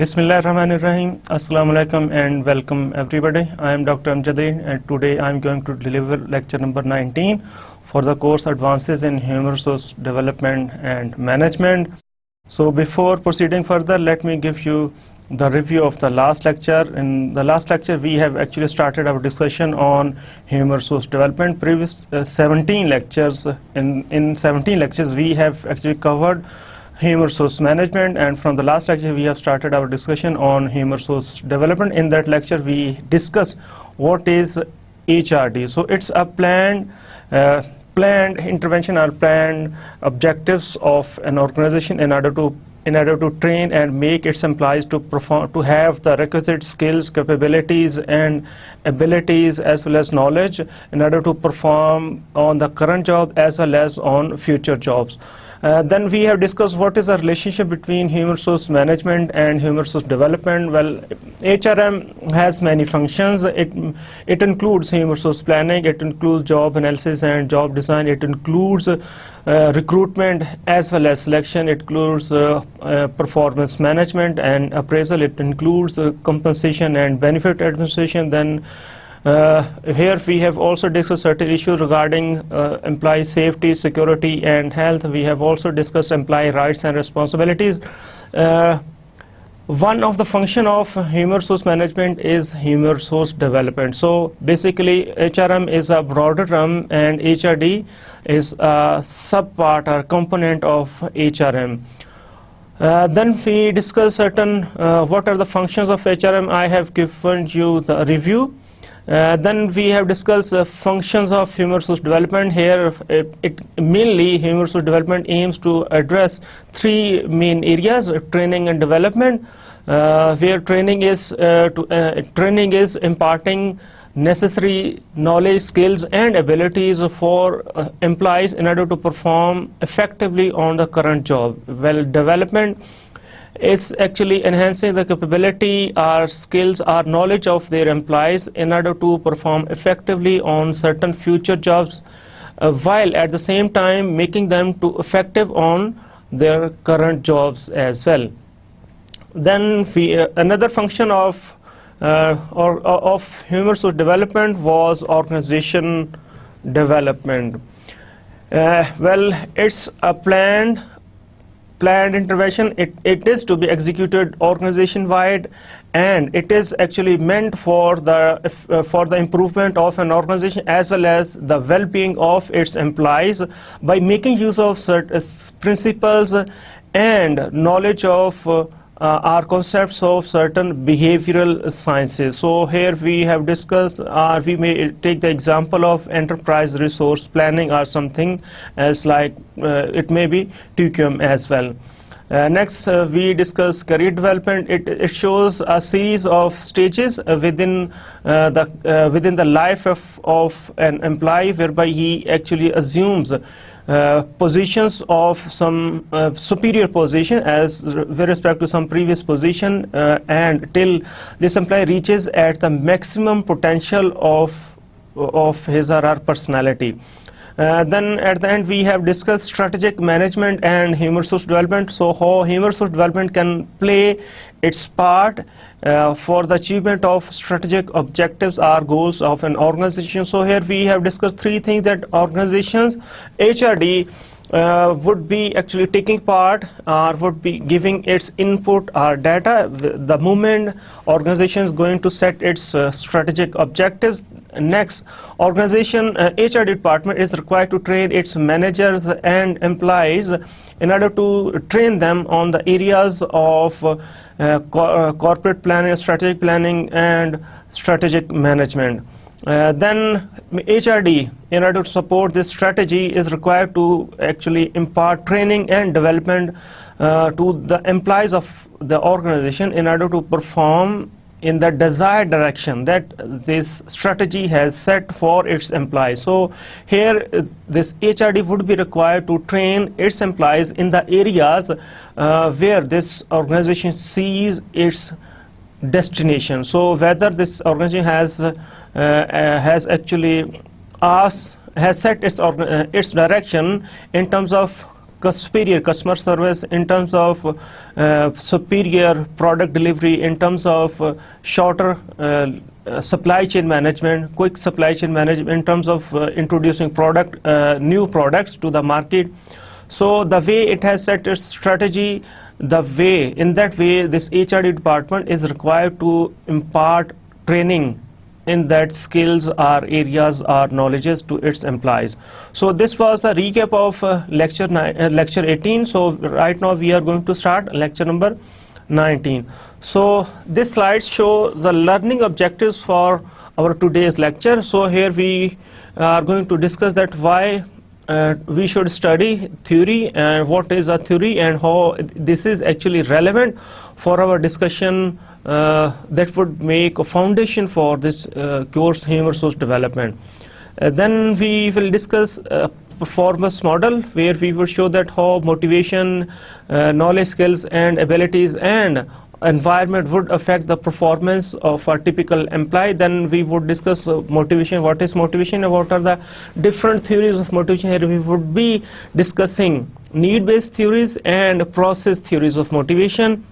Bismillahirrahmanirrahim. Assalamu alaikum and welcome everybody. I am Dr. Amjadeen and today I am going to deliver lecture number 19 for the course Advances in Human Resource Development and Management. So before proceeding further, let me give you the review of the last lecture. In the last lecture, we have actually started our discussion on human resource development. Previous 17 lectures, in 17 lectures, we have actually covered human resource management, and from the last lecture we have started our discussion on human resource development. In that lecture we discussed what is HRD. So it's a planned intervention or planned objectives of an organization in order to train and make its employees to have the requisite skills, capabilities and abilities as well as knowledge in order to perform on the current job as well as on future jobs. Then we have discussed what is the relationship between human resource management and human resource development. Well, HRM has many functions. It includes human resource planning, it includes job analysis and job design, it includes recruitment as well as selection, it includes performance management and appraisal, it includes compensation and benefit administration. Then here we have also discussed certain issues regarding employee safety, security and health. We have also discussed employee rights and responsibilities. One of the function of human resource management is human resource development. So basically HRM is a broader term and HRD is a subpart or component of HRM. Then we discuss certain what are the functions of HRM. I have given you the review. Then we have discussed functions of human resource development. Here mainly human resource development aims to address three main areas: training and development, where training is imparting necessary knowledge, skills and abilities for employees in order to perform effectively on the current job. Well, development is actually enhancing the capability or skills or knowledge of their employees in order to perform effectively on certain future jobs, while at the same time making them to effective on their current jobs as well. Then another function of human resource development was organization development. Well, it's a planned intervention. It is to be executed organization wide, and it is actually meant for the improvement of an organization as well as the well-being of its employees by making use of certain principles and knowledge of our concepts of certain behavioral sciences. So here we have discussed, we may take the example of enterprise resource planning or something as like it may be TQM as well. Next we discuss career development. It shows a series of stages within the life of an employee, whereby he actually assumes positions of some superior position as with respect to some previous position, and till this employee reaches at the maximum potential of his or her personality. Then at the end we have discussed strategic management and human resource development. So how human resource development can play its part for the achievement of strategic objectives or goals of an organization. So here we have discussed three things that organizations, HRD, would be actually taking part or would be giving its input or data the moment organization is going to set its strategic objectives. Next, organization HR department is required to train its managers and employees in order to train them on the areas of corporate planning, strategic planning and strategic management. Then HRD, in order to support this strategy, is required to actually impart training and development to the employees of the organization in order to perform in the desired direction that this strategy has set for its employees. So here this HRD would be required to train its employees in the areas where this organization sees its destination. So whether this organization has actually has set its direction in terms of superior customer service, in terms of superior product delivery, in terms of shorter supply chain management, quick supply chain management, in terms of introducing new products to the market. So the way it has set its strategy, in that way this HRD department is required to impart training in that skills or areas or knowledges to its employees. So this was the recap of lecture 18. So right now we are going to start lecture number 19. So this slide show the learning objectives for our today's lecture. So here we are going to discuss that why we should study theory and what is a theory and how this is actually relevant for our discussion that would make a foundation for this course, human resource development. Then we will discuss performance model, where we will show that how motivation, knowledge, skills and abilities and environment would affect the performance of a typical employee. Then we would discuss motivation, what is motivation and what are the different theories of motivation. Here we would be discussing need-based theories and process theories of motivation.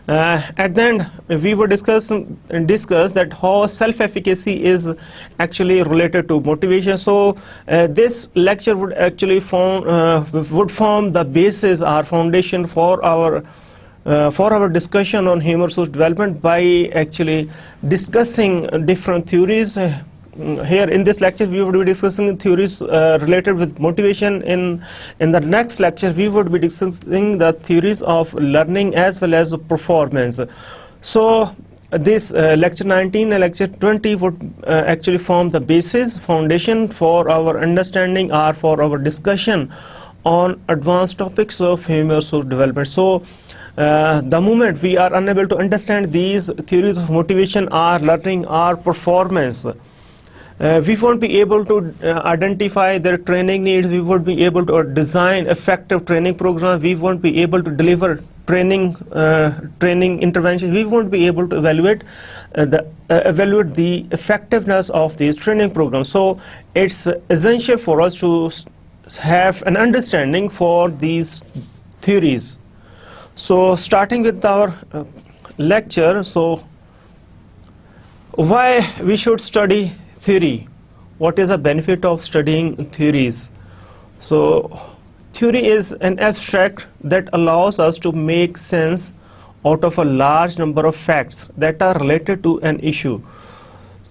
At the end, we would discuss that how self-efficacy is actually related to motivation. So this lecture would actually form the basis or foundation for our discussion on human resource development by actually discussing different theories. Here in this lecture we would be discussing theories related with motivation. In the next lecture we would be discussing the theories of learning as well as performance. So this lecture 19 and lecture 20 would actually form the basis, foundation for our understanding or for our discussion on advanced topics of human resource development. So the moment we are unable to understand these theories of motivation or learning or performance, we won't be able to identify their training needs, we won't be able to design effective training programs, we won't be able to deliver training interventions, we won't be able to evaluate the effectiveness of these training programs. So it's essential for us to have an understanding for these theories. So starting with our lecture, so why we should study theory? What is the benefit of studying theories? So theory is an abstract that allows us to make sense out of a large number of facts that are related to an issue.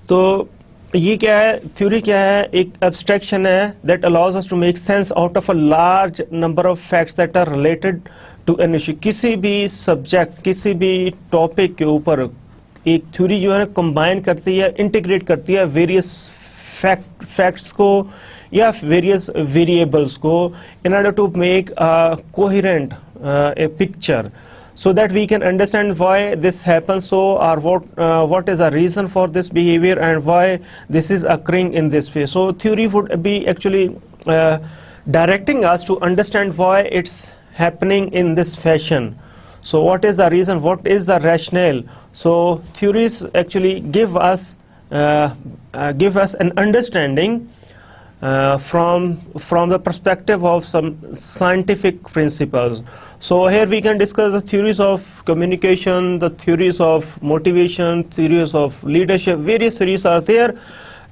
So ये क्या है, theory क्या है, एक abstraction है that allows us to make sense out of a large number of facts that are related to an issue. किसी भी subject, किसी भी topic के ऊपर एक थ्योरी जो है ना कंबाइन करती है, इंटीग्रेट करती है वेरियस फैक्ट्स को या वेरियस वेरिएबल्स को in order to make a coherent a picture, so that we can understand why this happens, so or what is the reason for this behavior and why this is occurring in this way. So theory would be actually directing us to understand why it's happening in this fashion. So what is the reason, what is the rationale? So theories actually give us an understanding from the perspective of some scientific principles. So here we can discuss the theories of communication, the theories of motivation, theories of leadership. Various theories are there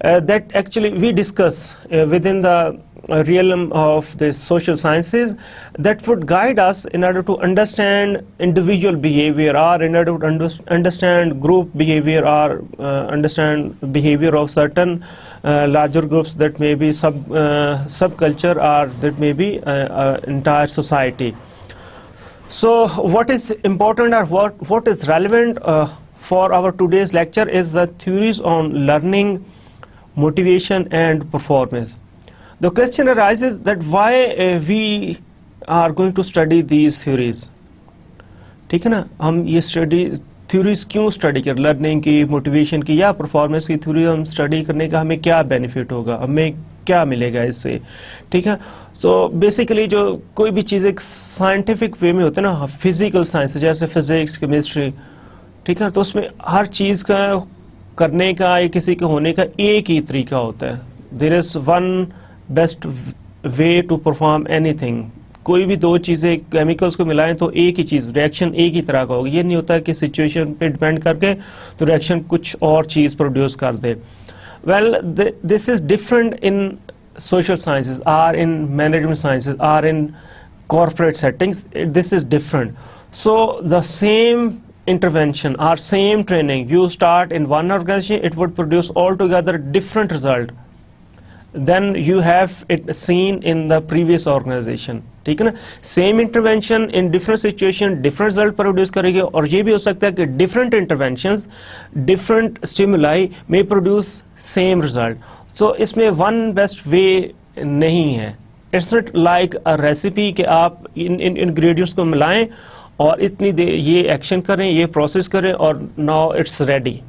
that actually we discuss within the realm of the social sciences that would guide us in order to understand individual behavior or in order to understand group behavior or understand behavior of certain larger groups that may be subculture or that may be entire society. So what is important or what is relevant for our today's lecture is the theories on learning, motivation and performance. The question arises that why we are going to study these theories. ठीक है ना, हम ये theories क्यों study कर, learning की, motivation की या परफॉर्मेंस की थ्योरी हम स्टडी करने का हमें क्या बेनिफिट होगा, हमें क्या मिलेगा इससे, ठीक है। तो बेसिकली जो कोई भी चीज़ एक साइंटिफिक वे में होता है ना, फिजिकल साइंस जैसे फिजिक्स, केमिस्ट्री, ठीक है, तो उसमें हर चीज़ का करने का या किसी के होने का एक ही तरीका होता है। There is one best way to perform anything. कोई भी दो चीज़ें केमिकल्स को मिलाएं तो एक ही चीज़, रिएक्शन एक ही तरह का होगा। ये नहीं होता कि सिचुएशन पे डिपेंड करके तो रिएक्शन कुछ और चीज़ प्रोड्यूस कर दे। Well this is different in social sciences or in management sciences or in corporate settings. This is different. So the same intervention or same training you start in one organization, it would produce altogether different result than you have it seen in the previous organization, ठीक है ना। Same intervention in different situation different result produce करेगी, और ये भी हो सकता है कि डिफरेंट इंटरवेंशंस डिफरेंट स्टिमुलाई में प्रोड्यूस सेम रिजल्ट। सो इसमें वन बेस्ट वे नहीं है। It's not like a recipe कि आप इन इंग्रेडिएंट्स को मिलाएं और इतनी देर ये एक्शन करें, ये प्रोसेस करें और नाउ इट्स रेडी,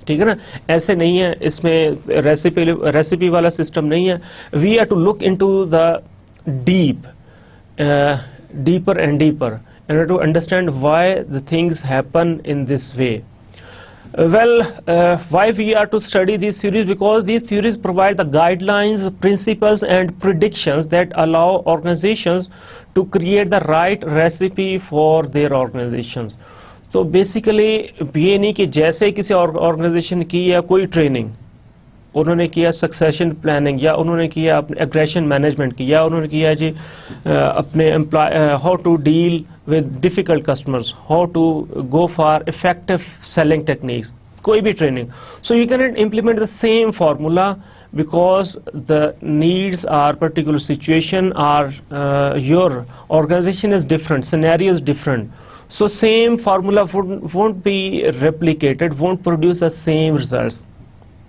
ठीक है ना। ऐसे नहीं है, इसमें रेसिपी वाला सिस्टम नहीं है। We are to look into the deeper and deeper in order to understand why the things happen in this way. Why we are to study these theories? Because these theories provide the guidelines, principles and predictions that allow organizations to create the right recipe for their organizations. So basically ये नहीं कि जैसे किसी organisation की या कोई training उन्होंने किया सक्सेशन प्लानिंग, या उन्होंने किया अपने एग्रेशन मैनेजमेंट की, या उन्होंने किया जी अपने how to deal with difficult customers, how to go for effective selling techniques, कोई भी training. So you can implement the same formula because the needs are particular situation or your organization is different, scenario is different. So same formula won't be replicated, won't produce the same results.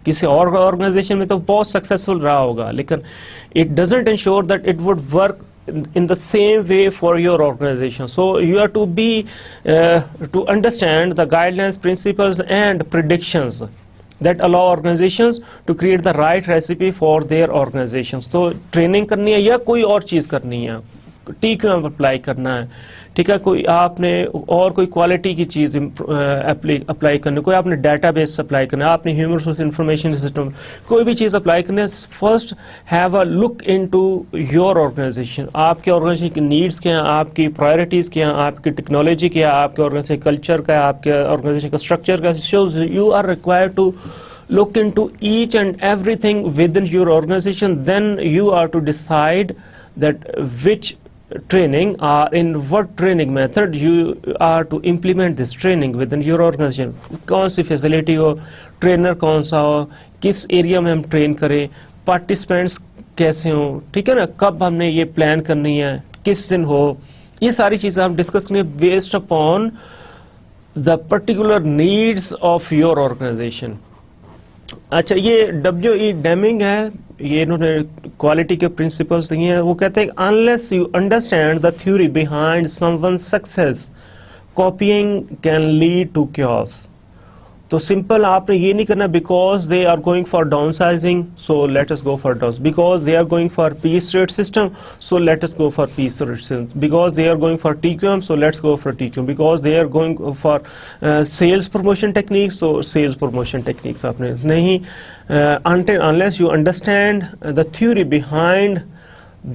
किसी और organisation में तो बहुत successful रहा होगा, लेकिन it doesn't ensure that it would work in the same way for your organization. So you have to be to understand the guidelines, principles and predictions that allow organizations to create the right recipe for their organizations. तो training करनी है या कोई और चीज़ करनी है, TQM apply करना है, ठीक है, कोई आपने और कोई क्वालिटी की चीज़ अप्लाई करनी, कोई आपने डाटाबेस अप्लाई करना, आपने ह्यूमन रिसोर्स इंफॉर्मेशन सिस्टम, कोई भी चीज़ अप्लाई करनी है, first have a look into your organization. आपके ऑर्गेनाइजेशन की नीड्स क्या हैं, आपकी प्रायोरिटीज़ क्या हैं, आपकी टेक्नोलॉजी क्या है, आपके ऑर्गेनाइजेशन कल्चर का है, आपके ऑर्गेनाइजेशन का स्ट्रक्चर का। So you are required to look into each and everything within your organization. Then you are to decide that which training or in what training method you are to implement this training within your organization. कौन सी facility हो, trainer कौन सा हो, किस area में हम train करें, participants कैसे हो, ठीक है ना, कब हमने ये प्लान करनी है, किस दिन हो, ये सारी चीज़ें हम डिस्कस करेंगे based upon the particular needs of your organization. अच्छा, ये W.E. डेमिंग है, ये इन्होंने क्वालिटी के प्रिंसिपल्स दिए हैं। वो कहते हैं unless you understand the theory behind someone success, copying can lead to chaos। तो सिंपल आपने ये नहीं करना because they are going for downsizing so let us go for down, because they are going for piece rate system so let us go for piece rate system, because they are going for TQM so let's go for TQM, because they are going for sales promotion techniques so sales promotion techniques. आपने नहीं unless you understand the theory behind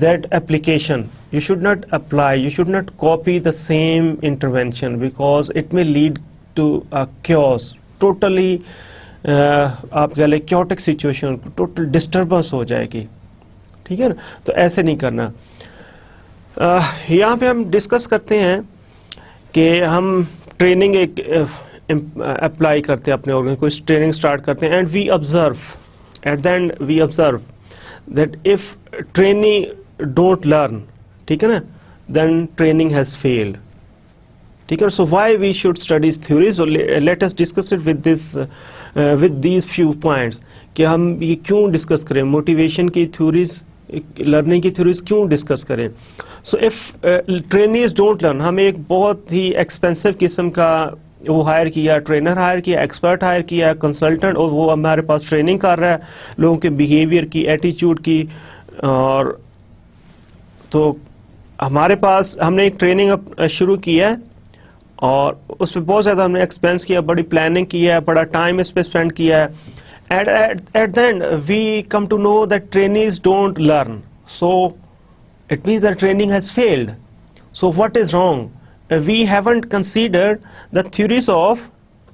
that application, you should not apply, you should not copy the same intervention because it may lead to a chaos, totally आप कह लें chaotic situation, total disturbance हो जाएगी, ठीक है ना। तो ऐसे नहीं करना। यहाँ पे हम डिस्कस करते हैं कि हम ट्रेनिंग एक अप्लाई करते हैं अपने ऑर्गन, कोई ट्रेनिंग स्टार्ट करते हैं, and we observe at the end we observe that if training don't learn, ठीक है ना, देन ट्रेनिंग हैज फेल्ड, ठीक है। So why we should study theories, let us discuss it with these few points कि हम ये क्यों discuss करें, मोटिवेशन की थ्योरीज, लर्निंग की थ्योरीज क्यों डिस्कस करें। So if trainees don't learn, हमें एक बहुत ही एक्सपेंसिव किस्म का वो हायर किया, ट्रेनर हायर किया, एक्सपर्ट हायर किया, कंसल्टेंट, और वो हमारे पास ट्रेनिंग कर रहा है लोगों के बिहेवियर की, एटीट्यूड की। और तो हमारे पास हमने एक ट्रेनिंग शुरू की है और उस पर बहुत ज़्यादा हमने एक्सपेंस किया, बड़ी प्लानिंग की है, बड़ा टाइम इस पर स्पेंड किया है। At the end, we come to know that trainees don't learn. So it means that training has failed. So what is wrong? We haven't considered the theories of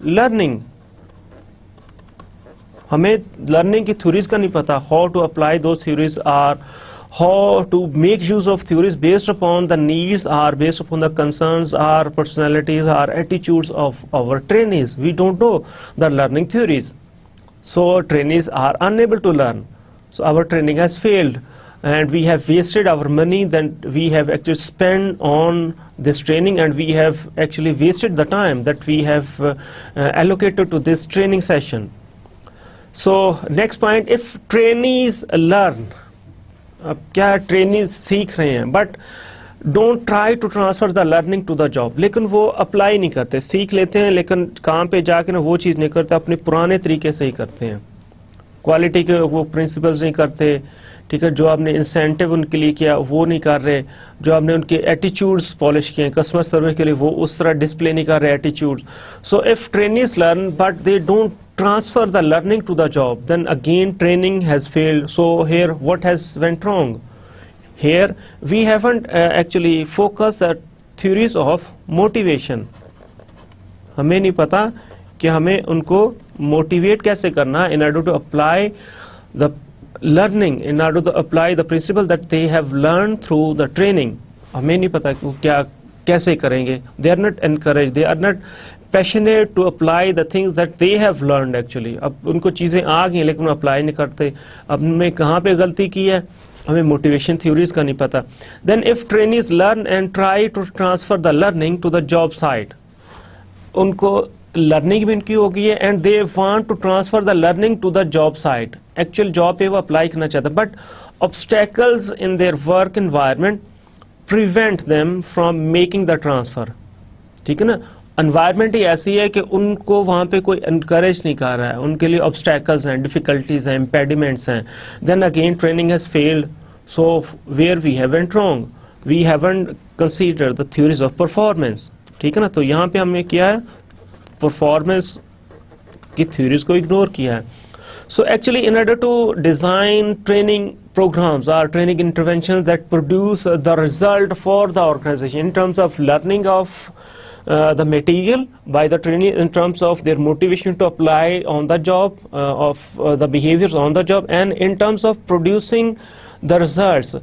learning. हमें learning की theories का नहीं पता, how to apply those theories or how to make use of theories based upon the needs or based upon the concerns or personalities or attitudes of our trainees. We don't know the learning theories. So trainees are unable to learn. So our training has failed and we have wasted our money that we have actually spent on this training, and we have actually wasted the time that we have allocated to this training session. So next point, if trainees learn, अब क्या training सीख रहे हैं but don't try to transfer the learning to the job, लेकिन वो apply नहीं करते, सीख लेते हैं लेकिन काम पे जाके ना वो चीज़ नहीं करते, अपने पुराने तरीके से ही करते हैं, क्वालिटी के वो प्रिंसिपल्स नहीं करते, ठीक है, जो आपने इंसेंटिव उनके लिए किया वो नहीं कर रहे, जो आपने उनके एटीट्यूड्स पॉलिश किए कस्टमर सर्विस के लिए वो उस तरह डिस्प्ले नहीं कर रहे attitudes. So if trainees learn but they don't transfer the learning to the job, then again training has failed. So here what has went wrong? Here we haven't actually focused the theories of motivation. हमें नहीं पता कि हमें उनको motivate कैसे करना in order to apply the learning, in order to apply the principle that they have learned through the training. हमें नहीं पता कि क्या कैसे करेंगे. They are not encouraged, they are not passionate to apply the things that they have learned actually. अब उनको चीज़ें आ गई लेकिन वो अप्लाई नहीं करते. अब हमने कहाँ पे गलती की है, हमें मोटिवेशन थ्योरीज का नहीं पता. Then if trainees learn and try to transfer the learning to the job site, उनको लर्निंग भी इनकी हो गई है and they want to transfer the learning to the job site. Actual job पे वो अप्लाई करना चाहते हैं but obstacles in their work environment prevent them from making the transfer. ठीक है ना, एनवायरनमेंट ही ऐसी है कि उनको वहाँ पे कोई इनकरेज नहीं कर रहा है, उनके लिए ऑब्स्टैकल्स हैं, डिफिकल्टीज हैं, इम्पेडिमेंट्स हैं. Then again training has failed. So where we haven't wrong, we haven't consider the theories of performance. ठीक है ना, तो यहाँ पे हमने किया है परफॉर्मेंस की थ्योरीज को इग्नोर किया है. So actually in order to design training programs or training interventions that produce the result for the organization in terms of learning of the material by the trainee, in terms of their motivation to apply on the job, of the behaviors on the job, and in terms of producing the results.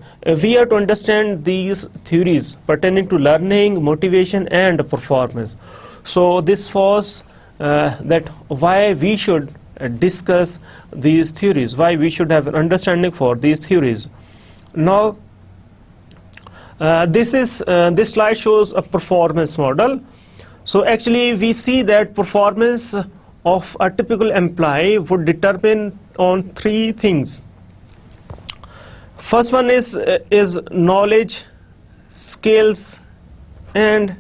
We have to understand these theories pertaining to learning, motivation and performance. So this was that why we should discuss these theories, why we should have an understanding for these theories. Now this slide shows a performance model. So actually we see that performance of a typical employee would determine on three things. First one is knowledge, skills and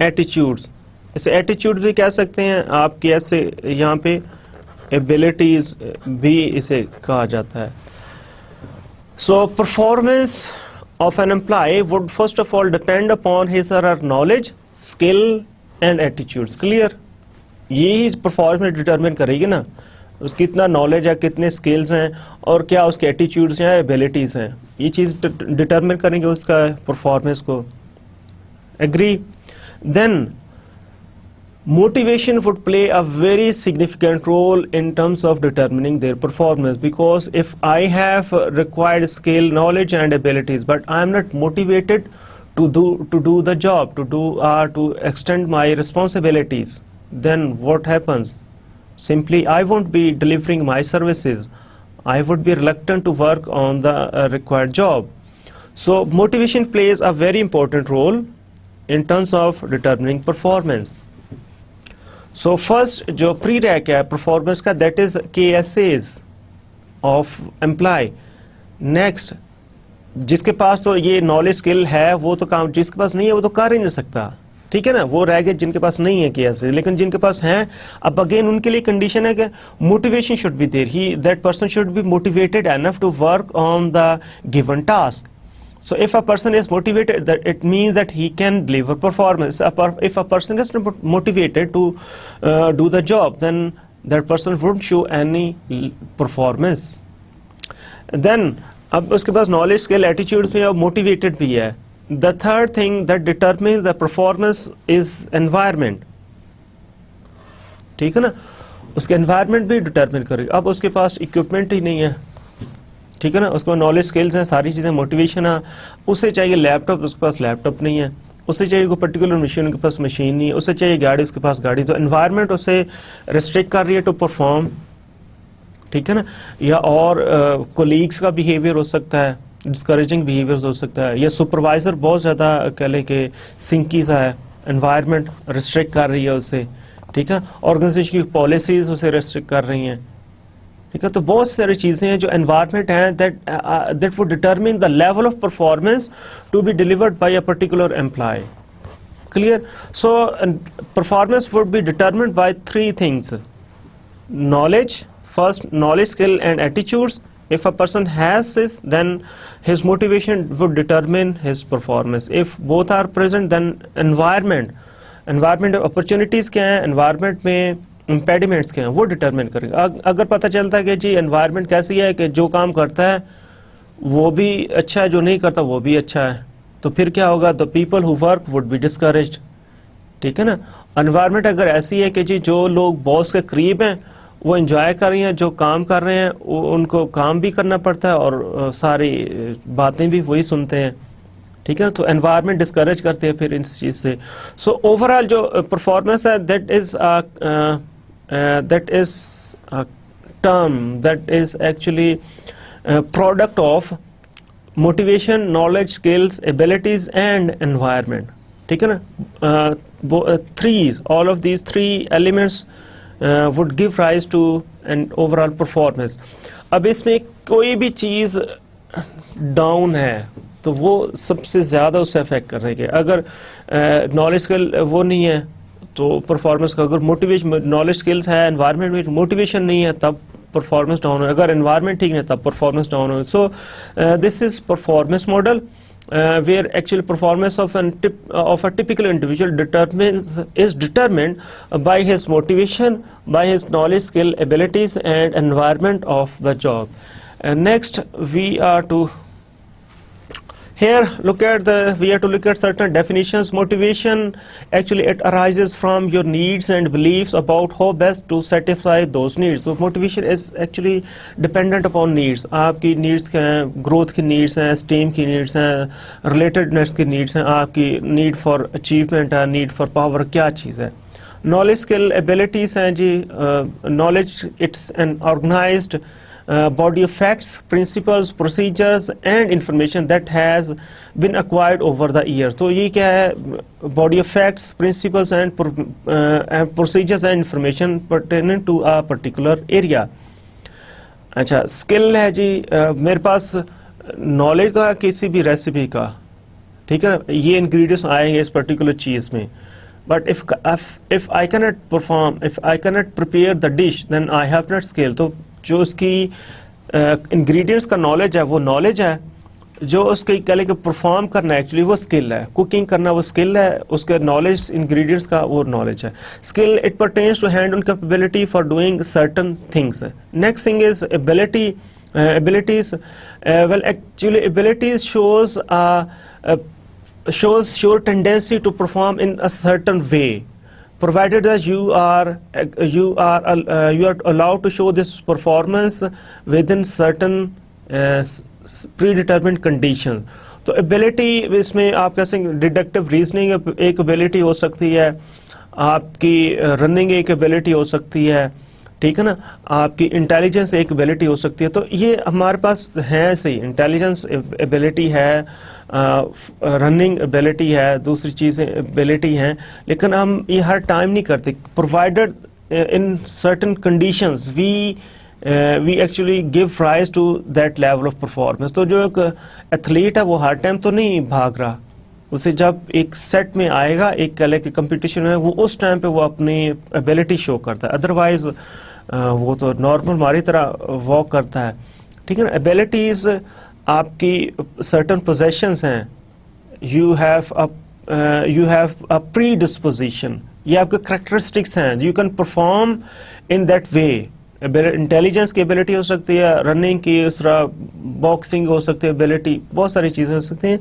attitudes. इसे attitude भी कह सकते हैं आप, कैसे यहाँ पे abilities भी इसे कहा जाता है. So performance of an employee would first of all depend upon his or her knowledge, skill and attitudes. Clear? यही परफॉर्मेंस डिटरमिन करेगी ना, उसकी कितना नॉलेज है, कितने स्किल्स हैं और क्या उसके एटीट्यूड्स हैं, एबिलिटीज़ हैं, ये चीज़ डिटरमिन करेंगे उसका परफॉर्मेंस को. Agree? Then motivation would play a very significant role in terms of determining their performance, because if I have required skill, knowledge and abilities but I am not motivated to do the job, to extend my responsibilities, then what happens? Simply I won't be delivering my services, I would be reluctant to work on the required job. So motivation plays a very important role in terms of determining performance. So first जो pre-rack है performance का, that is KSAs of employee. Next, जिसके पास तो ये knowledge skill है वो तो काम, जिसके पास नहीं है वो तो कर ही नहीं सकता. ठीक है ना, वो रह गए जिनके पास नहीं है कि ऐसे, लेकिन जिनके पास हैं, अब अगेन उनके लिए कंडीशन है कि motivation should be there, he that person should be motivated enough to work on the given task. So if a person is motivated, that it means that he can deliver performance. If a person is motivated to do the job, then that person won't show any performance. Then अब उसके पास knowledge, skill, attitude में अब motivated भी है. The third thing that determines the performance is environment. ठीक है ना, उसके environment भी determine करेगा. अब उसके पास equipment ही नहीं है, ठीक है ना, उसके पास नॉलेज स्किल्स हैं, सारी चीज़ें, मोटिवेशन है, उसे चाहिए लैपटॉप, उसके पास लैपटॉप नहीं है, उसे चाहिए कोई पर्टिकुलर मशीन, उनके पास मशीन नहीं है, उसे चाहिए गाड़ी, उसके पास गाड़ी. तो एनवायरनमेंट उसे रिस्ट्रिक्ट कर रही है टू परफॉर्म, ठीक है ना, या और कोलीग्स का बिहेवियर हो सकता है, डिस्करेजिंग बिहेवियर हो सकता है, या सुपरवाइज़र बहुत ज़्यादा कह लें कि सिंकी सा है, एनवायरनमेंट रिस्ट्रिक्ट कर रही है उसे, ठीक है, ऑर्गेनाइजेशन की पॉलिसीज़ उसे रिस्ट्रिक्ट कर रही हैं, ठीक है. तो बहुत सारी चीज़ें हैं जो एनवायरनमेंट हैं that would determine the level of performance to be delivered by a particular employee. Clear. So performance would be determined by three things. knowledge, first knowledge, skill and attitudes. If a person has this, then his motivation would determine his performance. If both are present, then environment opportunities क्या हैं, environment में impediments क्या हैं, वो determine करेगा. अगर पता चलता है कि जी environment कैसी है कि जो काम करता है वो भी अच्छा है, जो नहीं करता वो भी अच्छा है, तो फिर क्या होगा, the people who work would be discouraged. ठीक है ना. environment अगर ऐसी है कि जी जो लोग बॉस के करीब हैं वो एंजॉय कर रही हैं, जो काम कर रहे हैं उनको काम भी करना पड़ता है और सारी बातें भी वही सुनते हैं, ठीक है ना, तो एनवायरनमेंट डिस्करेज करते हैं फिर इस चीज़ से. सो ओवरऑल जो परफॉर्मेंस है that is term that is actually product of motivation, knowledge, skills, abilities and environment. ठीक है ना. All of these three elements would give rise to an overall performance. अब इसमें कोई भी चीज़ डाउन है तो वो सबसे ज़्यादा उससे अफेक्ट कर रही है. अगर नॉलेज स्किल वो नहीं है तो परफॉर्मेंस का, अगर मोटिवेशन, नॉलेज स्किल्स है, एनवायरनमेंट में मोटिवेशन नहीं है तब परफॉर्मेंस डाउन है, अगर एनवायरनमेंट ठीक नहीं है तब परफॉर्मेंस डाउन हो. So this is performance model where actual performance of a typical individual is determined by his motivation, by his knowledge, skill, abilities and environment of the job. Next we are to look at certain definitions. Motivation actually it arises from your needs and beliefs about how best to satisfy those needs. So motivation is actually dependent upon needs. आपकी needs क्या हैं, growth की needs हैं, esteem की needs हैं, relatedness की needs हैं, आपकी need for achievement है, need for power, क्या चीज़ है. Knowledge, skill, abilities हैं जी. Knowledge it's an organized body of facts, principles, procedures and information that has been acquired over the years. तो ये क्या है, body of facts, principles and procedures and information pertaining to a particular area. अच्छा, skill है जी, मेरे पास knowledge तो है किसी भी रेसिपी का, ठीक है, ये ingredients आएंगे इस particular चीज़ में, but if I cannot perform, if I cannot prepare the dish, then I have not skill. तो जो उसकी इंग्रेडिएंट्स का नॉलेज है वो नॉलेज है, जो उसके कह लें कि परफॉर्म करना एक्चुअली वो स्किल है, कुकिंग करना वो स्किल है, उसके नॉलेज इंग्रेडिएंट्स का वो नॉलेज है. Skill it pertains to hand on capability for doing certain things. Next thing is ability, abilities. Well actually abilities shows your tendency to perform in a certain way, provided that you are allowed to show this performance within certain predetermined conditions. तो ability इसमें आप कह सकते हैं deductive reasoning एक ability हो सकती है, आपकी रनिंग एक एबिलिटी हो सकती है, ठीक है ना, आपकी इंटेलिजेंस एक एबिलिटी हो सकती है. तो ये हमारे पास है सही, इंटेलिजेंस एबिलिटी है, रनिंग एबिलिटी है, दूसरी चीज़ें एबिलिटी हैं, लेकिन हम ये हर टाइम नहीं करते. Provided in certain conditions we actually give rise to that level of performance. तो जो एक एथलीट है वो हर टाइम तो नहीं भाग रहा, उसे जब एक सेट में आएगा, एक कल के कंपटीशन में, वो उस टाइम पे वो अपनी एबिलिटी शो करता है, अदरवाइज वो तो नॉर्मल हमारी तरह वॉक करता है, ठीक है ना। एबिलिटीज आपकी सर्टन पोजेशंस हैं, you have a pre disposition, ये आपके करेक्टरिस्टिक्स हैं, you can perform in that way. Intelligence की एबिलिटी हो सकती है, रनिंग की, उस तरह बॉक्सिंग हो सकती है एबिलिटी, बहुत सारी चीज़ें हो सकती हैं,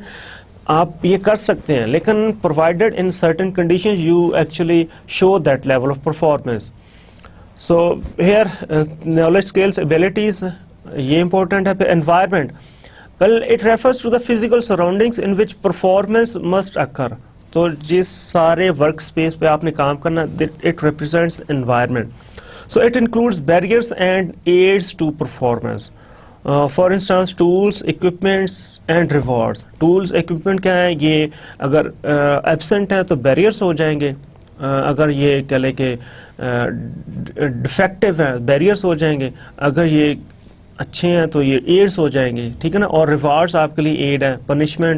आप ये कर सकते हैं, लेकिन provided in certain conditions you actually show that level of performance. So here knowledge skills abilities ये इंपॉर्टेंट है। फिर environment, well it refers to the physical surroundings in which performance must occur. तो जिस सारे वर्क स्पेस पे आपने काम करना, it represents environment. So it includes barriers and aids to performance. For instance, tools, equipments and rewards. Tools, equipment क्या है, ये अगर absent है तो barriers हो जाएंगे, अगर ये कह लें कि defective है barriers हो जाएंगे, अगर ये अच्छे हैं तो ये aids हो जाएंगे, ठीक है ना। और rewards आपके लिए aid है, punishment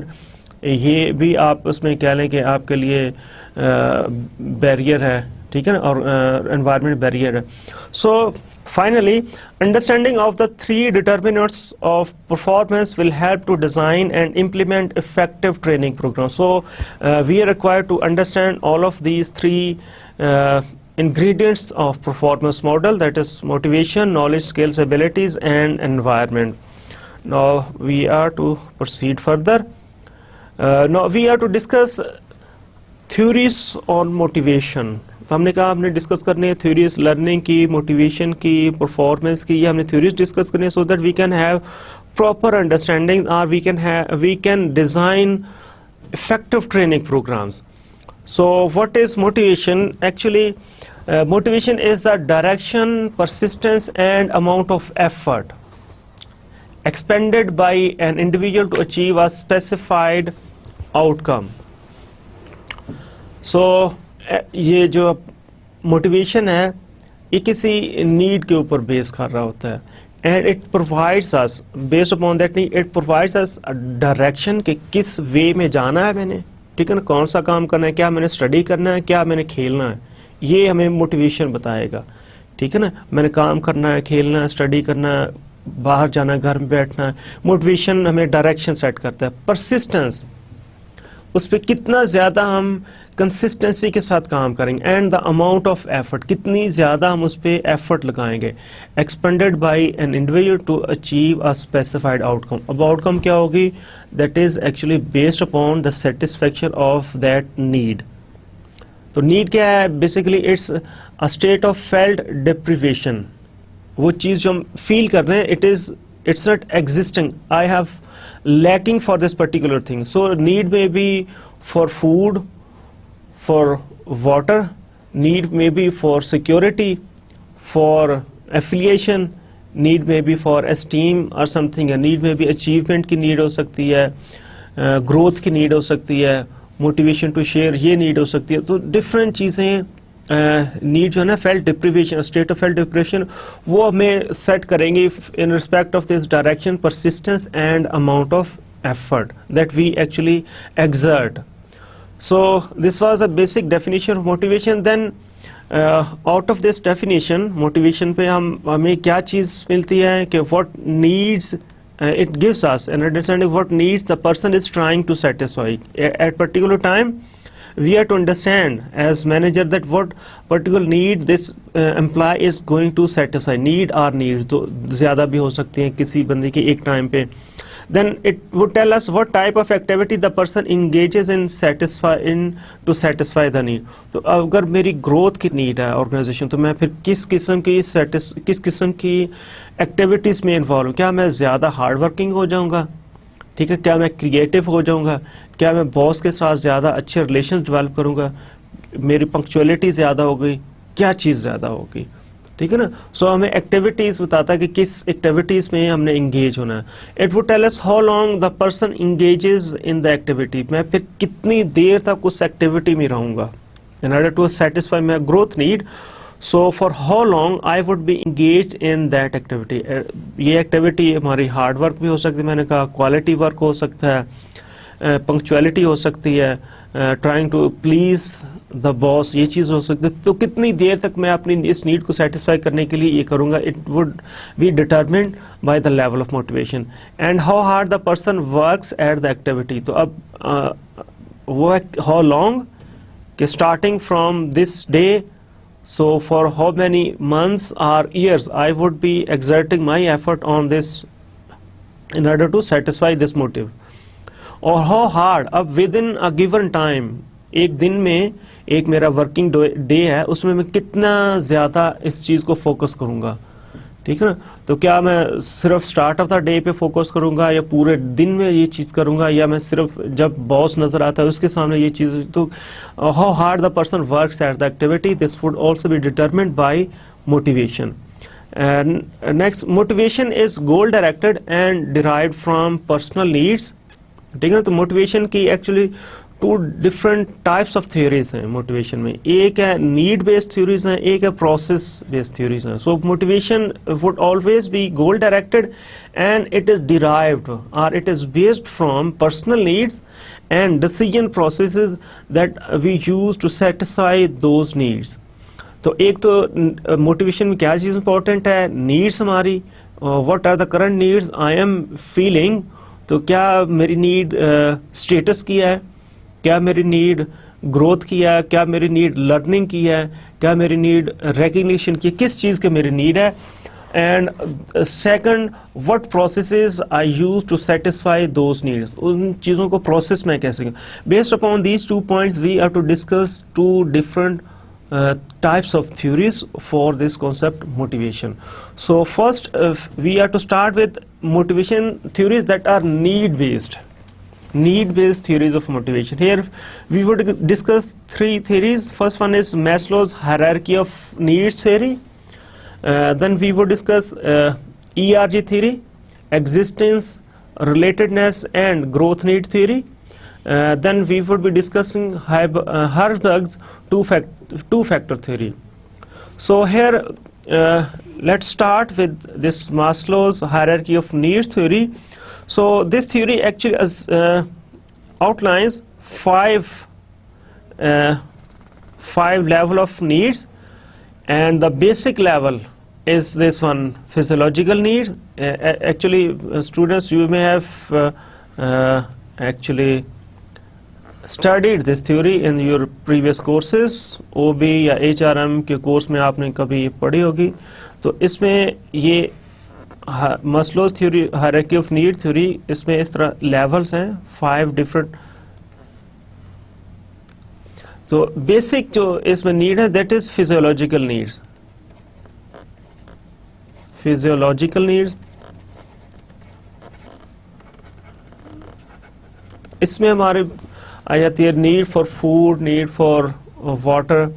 ये भी आप उसमें कह लें कि आपके लिए barrier है, ठीक है ना, और एनवायरमेंट बैरियर है। So finally, understanding of the three determinants of performance will help to design and implement effective training program. So we are required to understand all of these three ingredients of performance model, that is motivation, knowledge, skills, abilities and environment. Now we are to proceed further. Now we are to discuss theories on motivation. तो हमने कहा हमने discuss करनी है theories learning की, motivation की, performance की, ये हमने थ्योरीज डिस्कस करनी है so that we can have proper understanding और we can design effective training programmes. So what is motivation? Actually, motivation is the direction, persistence and amount of effort expended by an individual to achieve a specified outcome. So ये जो motivation है ये किसी need के ऊपर base कर रहा होता है, and it provides us based upon that need, it provides us direction कि किस वे में जाना है मैंने, ठीक है ना, कौन सा काम करना है, क्या मैंने स्टडी करना है, क्या मैंने खेलना है, ये हमें मोटिवेशन बताएगा, ठीक है ना। मैंने काम करना है, खेलना है, स्टडी करना है, बाहर जाना है, घर में बैठना है, मोटिवेशन हमें डायरेक्शन सेट करता है। परसिस्टेंस, उस पर कितना ज़्यादा हम कंसिस्टेंसी के साथ काम करेंगे, and the amount of effort, कितनी ज़्यादा हम उस पर एफर्ट लगाएंगे, expended by an individual to achieve a specified outcome. अब आउटकम क्या होगी, that is actually based upon the satisfaction of that need. तो नीड क्या है, basically it's a state of felt deprivation, वो चीज़ जो हम फील कर रहे हैं, it's not existing, I have lacking for this particular thing. So need may be for food, for water, need may be for security, for affiliation, need may be for esteem or something, a need may be achievement की need हो सकती है, growth की need हो सकती है, motivation to share ये need हो सकती है। तो different चीज़ें नीड जो है ना, felt deprivation, state of felt depression, वो हमें सेट करेंगे in respect of this direction, persistence and amount of effort that we actually exert. So this was a basic definition of motivation. Then out of this definition, motivation पे हमें क्या चीज़ मिलती है कि what needs it gives us an understanding what needs the person is trying to satisfy at particular time. We are to understand as manager that what particular need this employee is going to satisfy. Need or needs तो ज़्यादा भी हो सकती हैं किसी बंदे के एक टाइम पे. Then it would tell us what type of activity the person engages in to satisfy the need. तो अगर मेरी ग्रोथ की नीड है ऑर्गेनाइजेशन, तो मैं फिर किस किस्म की एक्टिविटीज़ में इन्वॉल्व हूँ. क्या मैं ज़्यादा हार्ड वर्किंग हो जाऊँगा, ठीक है, क्या मैं क्रिएटिव हो जाऊंगा, क्या मैं बॉस के साथ ज़्यादा अच्छे रिलेशन डेवलप करूंगा, मेरी पंक्चुअलिटी ज़्यादा हो गई, क्या चीज़ ज़्यादा होगी, ठीक है ना. सो हमें एक्टिविटीज़ बताता है कि किस एक्टिविटीज़ में हमने इंगेज होना है. It would tell us how long the person engages in the activity, मैं फिर कितनी देर तक उस एक्टिविटी में रहूँगा in order to satisfy my growth need. So for how long I would be engaged in that activity. ये activity हमारी हार्ड वर्क भी हो सकती है, मैंने कहा क्वालिटी वर्क हो सकता है, पंक्चुअलिटी हो सकती है, trying to please the boss, ये चीज़ हो सकती है। तो कितनी देर तक मैं अपनी इस नीड को सेटिस्फाई करने के लिए ये करूँगा, it would be determined by the level of motivation and how hard the person works at the activity. तो अब वो है हाउ लॉन्ग कि starting from this day, so for how many months or years I would be exerting my effort on this in order to satisfy this motive, or how hard अब within a given time, एक दिन में एक मेरा working day है, उसमें मैं कितना ज़्यादा इस चीज़ को फोकस करूँगा, ठीक है ना। तो क्या मैं सिर्फ स्टार्ट ऑफ द डे पे फोकस करूँगा, या पूरे दिन में ये चीज़ करूँगा, या मैं सिर्फ जब बॉस नज़र आता है उसके सामने ये चीज़। तो how hard the person works at the activity, this would also be determined by motivation. And next, motivation is goal directed and derived from personal needs, ठीक है ना। तो मोटिवेशन की actually two different types of theories हैं motivation में, एक है need based theories हैं, एक है प्रोसेस बेस्ड थ्योरीज हैं। So motivation would always be goal directed and it is derived और it is based from personal needs and decision processes that we use to satisfy those needs. तो एक तो motivation में क्या चीज़ important है, needs हमारी, what are the current needs I am feeling. तो क्या मेरी नीड स्टेटस की है, क्या मेरी नीड ग्रोथ की है, क्या मेरी नीड लर्निंग की है, क्या मेरी नीड रिकग्निशन की, किस चीज़ की मेरी नीड है। And second, what processes I use to satisfy those needs, उन चीज़ों को प्रोसेस में कैसे। Based upon these 2 points we have to discuss 2 different types of theories for this concept motivation. So first we have to start with motivation theories that are need based theories of motivation. Here we would discuss 3 theories. First one is Maslow's hierarchy of needs theory, then we would discuss ERG theory, existence, relatedness and growth need theory. Then we would be discussing Herzberg's two-factor theory. So here let's start with this Maslow's hierarchy of needs theory. So this theory actually outlines five level of needs, and the basic level is this one, physiological needs. Actually students, you may have actually studied this theory in your previous courses, OB या HRM के course में आपने कभी पढ़ी होगी। तो इसमें ये Maslow's theory, hierarchy of need theory, इसमें इस तरह levels हैं, 5 different। तो basic जो इसमें need है, that is physiological needs। physiological needs, इसमें हमारे आ जाती है need for food, need for water,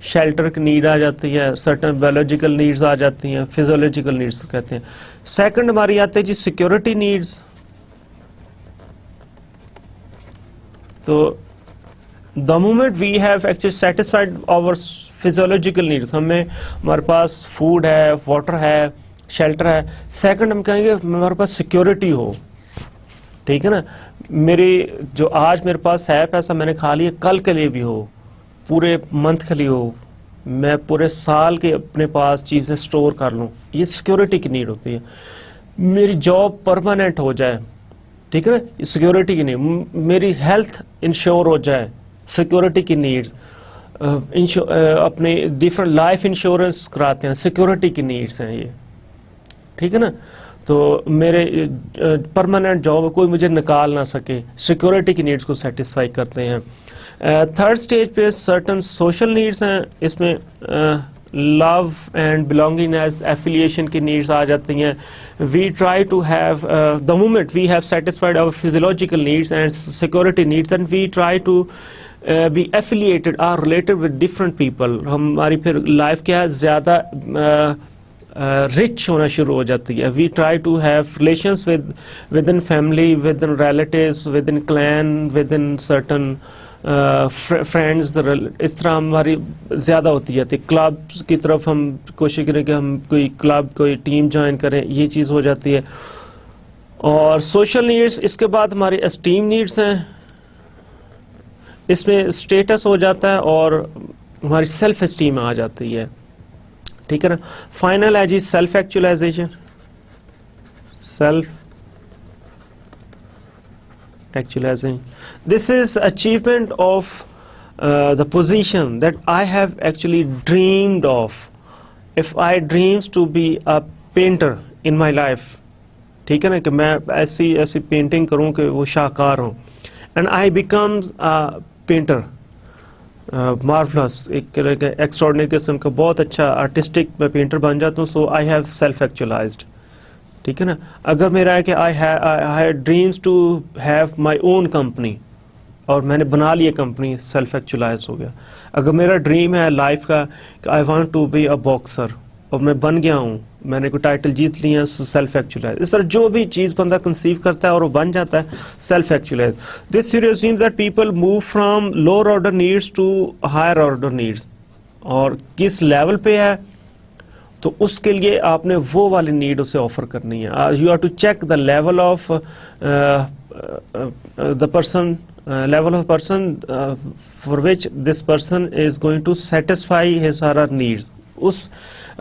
shelter की नीड आ जाती है, सर्टन बायोलॉजिकल नीड्स आ जाती हैं, फिजियोलॉजिकल नीड्स कहते हैं। सेकंड हमारी आती है जी सिक्योरिटी नीड्स। तो the moment we have actually satisfied our physiological needs, हमारे पास फूड है, वाटर है, शेल्टर है, सेकंड हम कहेंगे हमारे पास सिक्योरिटी हो, ठीक है ना। मेरी जो आज मेरे पास है पैसा, मैंने खा लिया, कल के लिए भी हो, पूरे मंथ के लिए हो, मैं पूरे साल के अपने पास चीज़ें स्टोर कर लूँ, ये सिक्योरिटी की नीड होती है। मेरी जॉब परमानेंट हो जाए, ठीक है ना, ये सिक्योरिटी की नीड। मेरी हेल्थ इंश्योर हो जाए, सिक्योरिटी की नीड्स। अपने डिफरेंट लाइफ इंश्योरेंस कराते हैं, सिक्योरिटी की नीड्स हैं ये, ठीक है ना। तो मेरे परमानेंट जॉब कोई मुझे निकाल ना सके, सिक्योरिटी की नीड्स को सेटिस्फाई करते हैं। थर्ड स्टेज पे सर्टन सोशल नीड्स हैं, इसमें लव एंड बिलोंगिंगनेस, एफिलिएशन की नीड्स आ जाती हैं। We try to have the moment we have satisfied our physiological needs and security needs, and we try to be affiliated or related with different people. हमारी फिर life क्या है, ज़्यादा rich होना शुरू हो जाती है। We try to have relations within family, within relatives, within clan, within certain friends, इस तरह हमारी ज़्यादा होती जाती है। क्लब की तरफ हम कोशिश करें कि हम कोई क्लब, कोई टीम ज्वाइन करें, ये चीज़ हो जाती है। और सोशल नीड्स, इसके बाद हमारी एस्टीम नीड्स हैं, इसमें स्टेटस हो जाता है और हमारी सेल्फ एस्टीम आ जाती है, ठीक है ना। फाइनल है जी self actualisation, self actualisation, this is achievement of the position that I have actually dreamed of. If I dreams to be a painter in my life, ठीक है ना, कि मैं ऐसी ऐसी पेंटिंग करूं कि वो शाहकार हो, and I becomes a painter, marvelous, एक एक्स्ट्राऑर्डिनरी किस्म का बहुत अच्छा आर्टिस्टिक मैं पेंटर बन जाता हूँ, so I have self actualized, ठीक है ना। अगर मेरा है कि I had dreams to have my own company और मैंने बना लिया कंपनी, सेल्फ एक्चुअलाइज हो गया। अगर मेरा ड्रीम है लाइफ का कि I want to be a boxer और मैं बन गया हूँ, मैंने कोई टाइटल जीत लिया, सेल्फ एक्चुअलाइज। इस तरह जो भी चीज़ बंदा कंसीव करता है और वो बन जाता है, self actualize. This theory assumes that people move from lower order needs to higher order needs, और किस लेवल पे है तो उसके लिए आपने वो वाली नीड उसे ऑफर करनी है। You have to check the level of the person, level of person for which this person is going to satisfy his or her needs. उस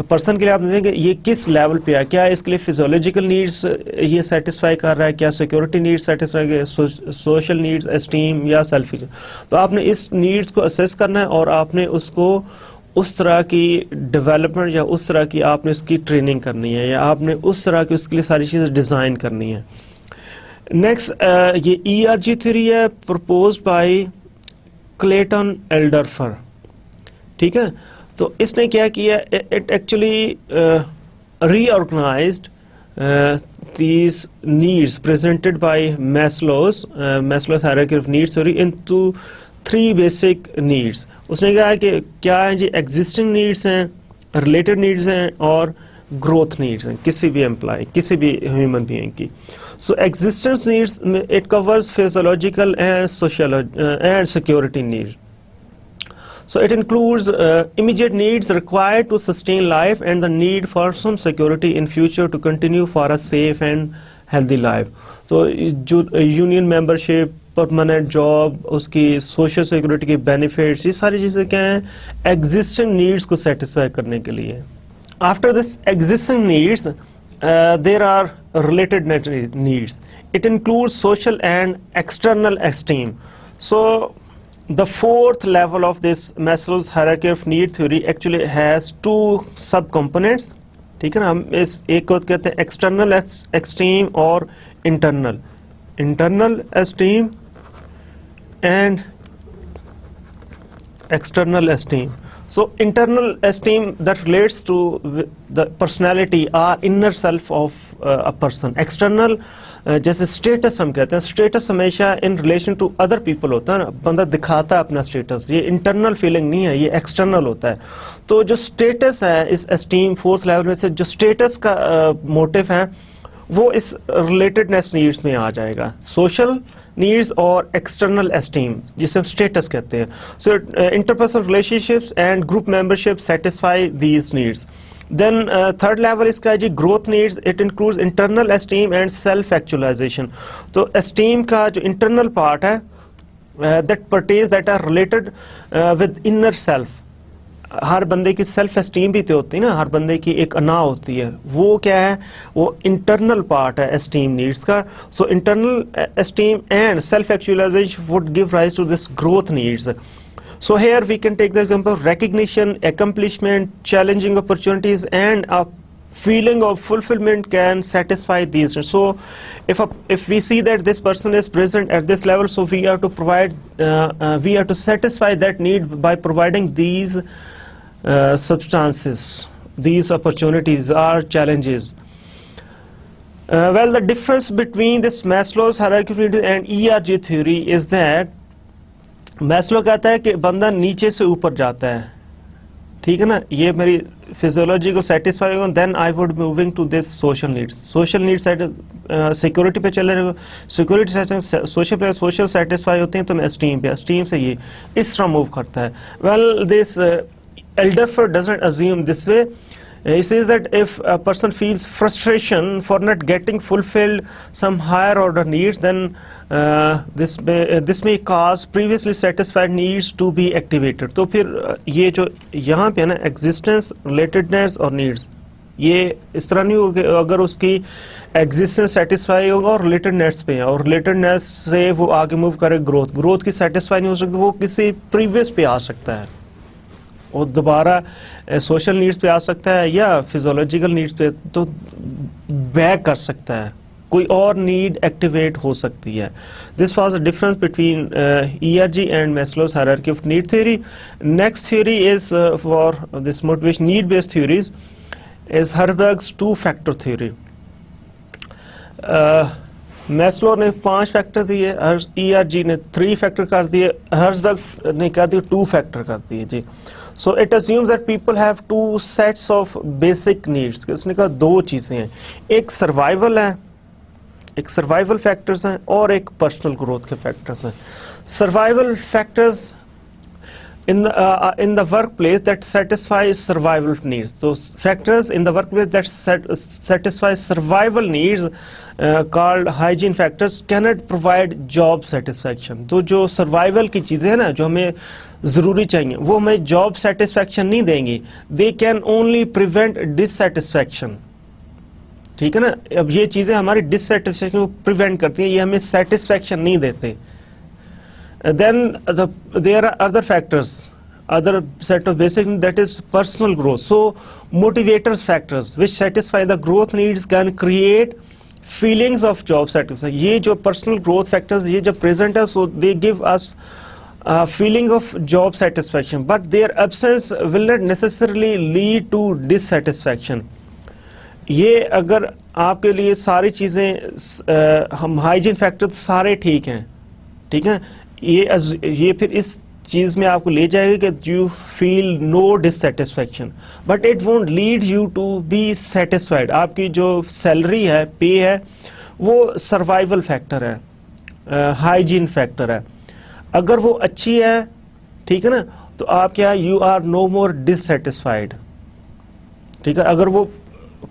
पर्सन के लिए आप देखेंगे ये किस लेवल पे है, क्या इसके लिए फिजियोलॉजिकल नीड्स ये सेटिस्फाई कर रहा है, क्या security needs satisfy, social needs, esteem या सेल्फी। तो आपने इस नीड्स को असेस करना है और आपने उसको उस तरह की डेवलपमेंट या उस तरह की आपने उसकी ट्रेनिंग करनी है, या आपने उस तरह की उसके लिए सारी चीज़ें डिज़ाइन करनी है। नेक्स्ट ये ERG थ्योरी है, प्रपोज्ड बाय क्लेटन एल्डरफर, ठीक है। तो इसने क्या किया, it actually reorganised these needs presented by Maslow's hierarchy of needs theory into 3 basic needs. उसने कहा कि क्या है जी, एग्जिस्टिंग नीड्स हैं, रिलेटेड नीड्स हैं और ग्रोथ नीड्स हैं किसी भी एम्प्लॉय, किसी भी ह्यूमन बीइंग की। So existence needs, it covers physiological and social and security needs. So it includes immediate needs required to sustain life and the need for some security in future to continue for a safe and healthy life. तो जो union membership, permanent job, उसकी social security key benefits, ये सारी चीज़ें क्या हैं, existing needs को satisfy करने के लिए। After this existing needs there are related needs. It includes social and external esteem. So the 4th level of this Maslow's hierarchy of need theory actually has 2 subcomponents, ठीक है ना। हम इस एक को कहते हैं एक्सटर्नल एस्टीम और internal esteem and external esteem. So internal esteem that relates to the personality or inner self of a person. External जैसे स्टेटस हम कहते हैं, स्टेटस हमेशा in relation to other people होता है ना, बंदा दिखाता है अपना स्टेटस, ये इंटरनल फीलिंग नहीं है, ये एक्सटर्नल होता है। तो जो स्टेटस है इस एस्टीम 4th लेवल में से, जो स्टेटस का मोटिव है वो इस रिलेटेडनेस नीड्स में आ जाएगा, सोशल नीड्स और एक्सटर्नल एस्टीम जिसे हम स्टेटस कहते हैं। So interpersonal relationships and group membership satisfy these needs. Then 3rd level इसका है जी growth needs. It includes internal esteem and self actualisation. तो एस्टीम का जो इंटरनल पार्ट है that are related with inner self, हर बंदे की सेल्फ एस्टीम भी तो होती है ना, हर बंदे की एक अना होती है, वो क्या है, वो इंटरनल पार्ट है एस्टीम नीड्स का। So internal esteem and self actualization would give rise to this growth needs. So here we can take the example of recognition, accomplishment, challenging opportunities, and a feeling of fulfillment can satisfy these. So if we see that this person is present at this level, so we have to provide, we have to satisfy that need by providing these substances, these opportunities or challenges. Well, the difference between this Maslow's hierarchy of needs and ERG theory is that Maslow कहता है कि बंदा नीचे से ऊपर जाता है, ठीक है ना, ये मेरी फिजियोलॉजी को सेटिस्फाई होगा, then I would moving to this social needs. Social needs security पे चले जाएगा, सिक्योरिटी सोशल सेटिस्फाई होते हैं तो मैं एस्टीम पे, एस्टीम से ये इस तरह मूव करता है। Well this Alderfer doesn't assume this way, He says that if a person feels frustration for not getting fulfilled some higher order needs, then this may cause previously satisfied needs to be activated. तो फिर ये जो यहाँ पे है ना existence, relatedness और needs, ये इस तरह नहीं होगा अगर उसकी एग्जिस्टेंस सेटिस्फाई होगा और रिलेटेडनेस पे है, और रिलेटेडनेस से वो आगे मूव करे ग्रोथ की सेटिस्फाई नहीं हो सकती, वो किसी प्रीवियस पे आ सकता है और दोबारा सोशल नीड्स पे आ सकता है या फिजियोलॉजिकल नीड्स पे तो बैक कर सकता है, कोई और नीड एक्टिवेट हो सकती है. This was the difference between ERG and Maslow's hierarchy of need theory. Next theory is for this motivation need based theories is Herzberg's 2 factor theory. Maslow ने 5 फैक्टर दिए, ERG ने 3 फैक्टर कर दिए, हर्बर्ग ने कर दिए 2 फैक्टर कर दिए जी. So it assumes that people have 2 sets of basic needs. इसने कहा 2 चीजें हैं, एक सर्वाइवल है, एक सर्वाइवल फैक्टर्स हैं और एक पर्सनल ग्रोथ के फैक्टर्स हैं. Survival factors in the workplace that satisfies survival needs. So factors in the workplace that satisfy survival needs called hygiene factors cannot provide job satisfaction. तो जो survival की चीजें हैं ना जो हमें जरूरी चाहिए वो हमें job satisfaction नहीं देंगी. They can only prevent dissatisfaction. ठीक है ना, अब ये चीजें हमारी dissatisfaction को prevent करती हैं, ये हमें satisfaction नहीं देते. Then there are other factors, other set of basic, that is personal growth. So motivators factors which satisfy the growth needs can create feelings of job satisfaction. ये जो personal growth factors ये जब present है, so they give us feeling of job satisfaction, but their absence will not necessarily lead to dissatisfaction. ये अगर आपके लिए सारी चीजें हम हाइजीन फैक्टर सारे ठीक हैं, ठीक है, ये फिर इस चीज में आपको ले जाएगा कि you feel no dissatisfaction, but it won't lead you to be satisfied. आपकी जो सैलरी है, पे है, वो सर्वाइवल फैक्टर है, हाइजीन फैक्टर है. अगर वो अच्छी है, ठीक है ना, तो आप क्या, you are no more dissatisfied. ठीक है, अगर वो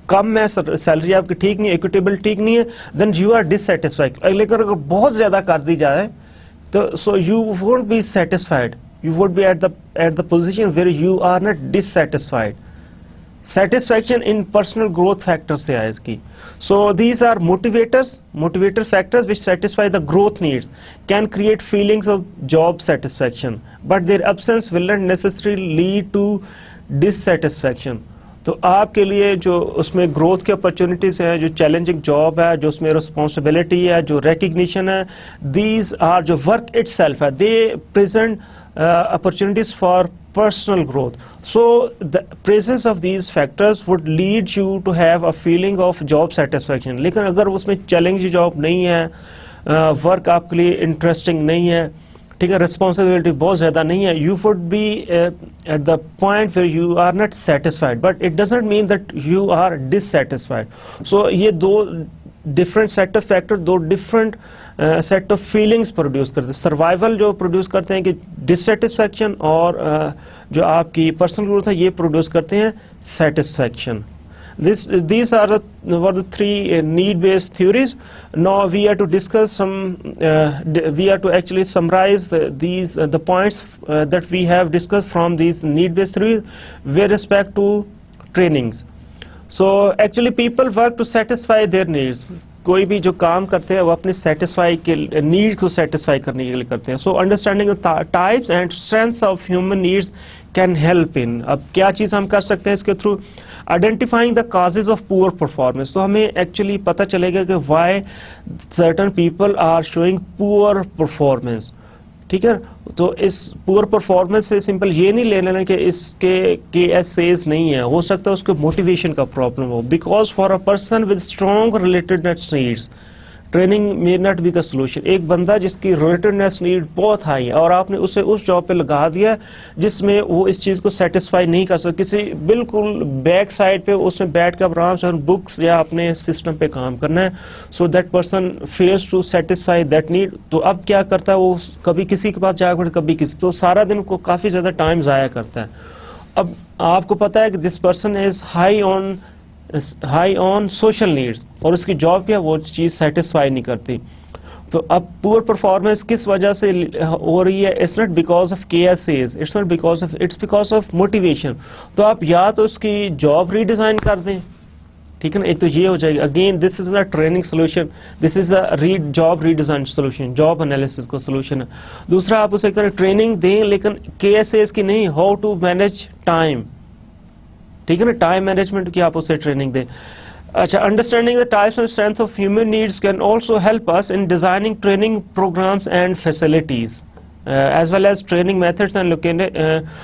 कम है, सैलरी आपकी ठीक नहीं है, इक्विटेबल ठीक नहीं है, देन यू आर डिससेटिस्फाइड. लेकिन अगर बहुत ज्यादा कर दी जाए तो so you won't be satisfied, you would be at the position where you are not dissatisfied. Satisfaction in personal growth factors से है इसकी. So these are motivator factors which satisfy the growth needs, can create feelings of job satisfaction, but their absence will not necessarily lead to dissatisfaction. तो आपके लिए जो उसमें growth के opportunities हैं, जो चैलेंजिंग जॉब है, जो उसमें रिस्पॉन्सिबिलिटी है, जो रिकग्निशन है, दीज आर जो वर्क इटसेल्फ है, दे present opportunities for personal growth. So the presence of these factors would lead you to have a feeling of job satisfaction. लेकिन अगर उसमें चैलेंजिंग जॉब नहीं है, वर्क आपके लिए इंटरेस्टिंग नहीं है, ठीक है, रिस्पॉन्सिबिलिटी बहुत ज़्यादा नहीं है, you would be at the point where you are not satisfied, but it doesn't mean that you are dissatisfied. So ये 2 different set of factor, 2 different set of feelings produce करते हैं. सर्वाइवल जो produce करते हैं कि dissatisfaction, और जो आपकी पर्सनल ग्रोथ है ये प्रोड्यूस करते हैं satisfaction. These are were the 3 need-based theories. Now we are to discuss some. We are to actually summarize the points that we have discussed from these need-based theories with respect to trainings. So actually, people work to satisfy their needs. कोई भी जो काम करते हैं वो अपने satisfy के need को सेटिस्फाई करने के लिए करते हैं. So understanding types and strengths of human needs can help in. अब क्या चीज़ हम कर सकते हैं इसके through, identifying the causes of poor performance. तो हमें एक्चुअली पता चलेगा कि why certain people are showing poor performance. ठीक है, तो इस पुअर परफॉर्मेंस से सिंपल ये नहीं ले लेना कि इसके KSAs नहीं है, हो सकता है उसके मोटिवेशन का प्रॉब्लम हो. Because for a person with strong relatedness needs, training may not be the solution. एक बंदा जिसकी रिलेटेडनेस नीड बहुत हाई है और आपने उसे उस जॉब पे लगा दिया जिसमें वो इस चीज़ को सेटिस्फाई नहीं कर सकता, किसी बिल्कुल बैक साइड पे उसमें बैठ कर आराम से बुक्स या अपने सिस्टम पे काम करना है, so that person fails to satisfy that need. तो अब क्या करता है वो, कभी किसी के पास जाकर कभी किसी, तो सारा दिन को काफ़ी ज़्यादा टाइम ज़ाया करता है. अब आपको पता है कि this person is high on social needs और उसकी जॉब क्या वो चीज़ सेटिस्फाई नहीं करती, तो अब पुअर परफॉर्मेंस किस वजह से हो रही है? It's not because of KSAs, it's not because of, it's because of motivation. तो आप या तो उसकी जॉब रीडिज़ाइन कर दें, ठीक है ना, एक तो ये हो जाएगी। Again this is a training solution, this is a job redesign solution, job analysis का सोल्यूशन है। दूसरा आप उसे करें ट्रेनिंग दें लेकिन KSAs की नहीं, हाउ टू मैनेज टाइम, ठीक है ना, टाइम मैनेजमेंट की आप उसे ट्रेनिंग दें। अच्छा, understanding the types and strengths of human needs can also help us in designing training programs and facilities as well as training methods and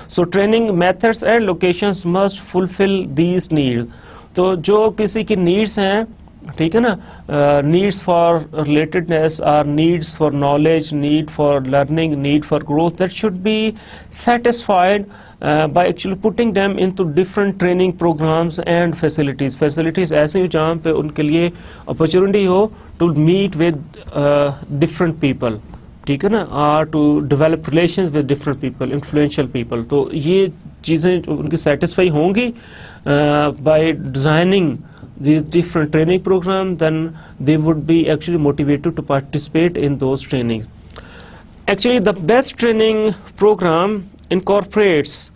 so training methods and locations must fulfill these needs। तो जो किसी की needs हैं, ठीक है ना, needs for relatedness और needs for knowledge, need for learning, need for growth, that should be satisfied by actually putting them into different training programs and facilities। facilities ऐसे ही जहाँ पे उनके लिए अपॉर्चुनिटी हो to meet with different people, ठीक है ना, और to develop relations with different people, influential people. तो ये चीज़ें उनकी सेटिस्फाई होंगी by designing these different training programs, then they would be actually motivated to participate in those trainings। Actually the best training program incorporates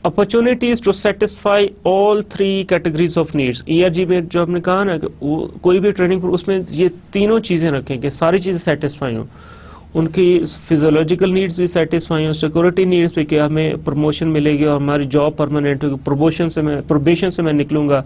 opportunities to satisfy all three categories of needs। ERG में जो आपने कहा ना कि कोई भी training उसमें ये तीनों चीज़ें रखें कि सारी चीज़ें सेटिस्फाई हों, उनकी फिजियोलॉजिकल नीड्स भी सेटिस्फाई हों, सिक्योरिटी नीड्स भी कि हमें प्रमोशन मिलेगी और हमारी जॉब परमानेंट होगी, प्रोबेशन से मैं निकलूँगा,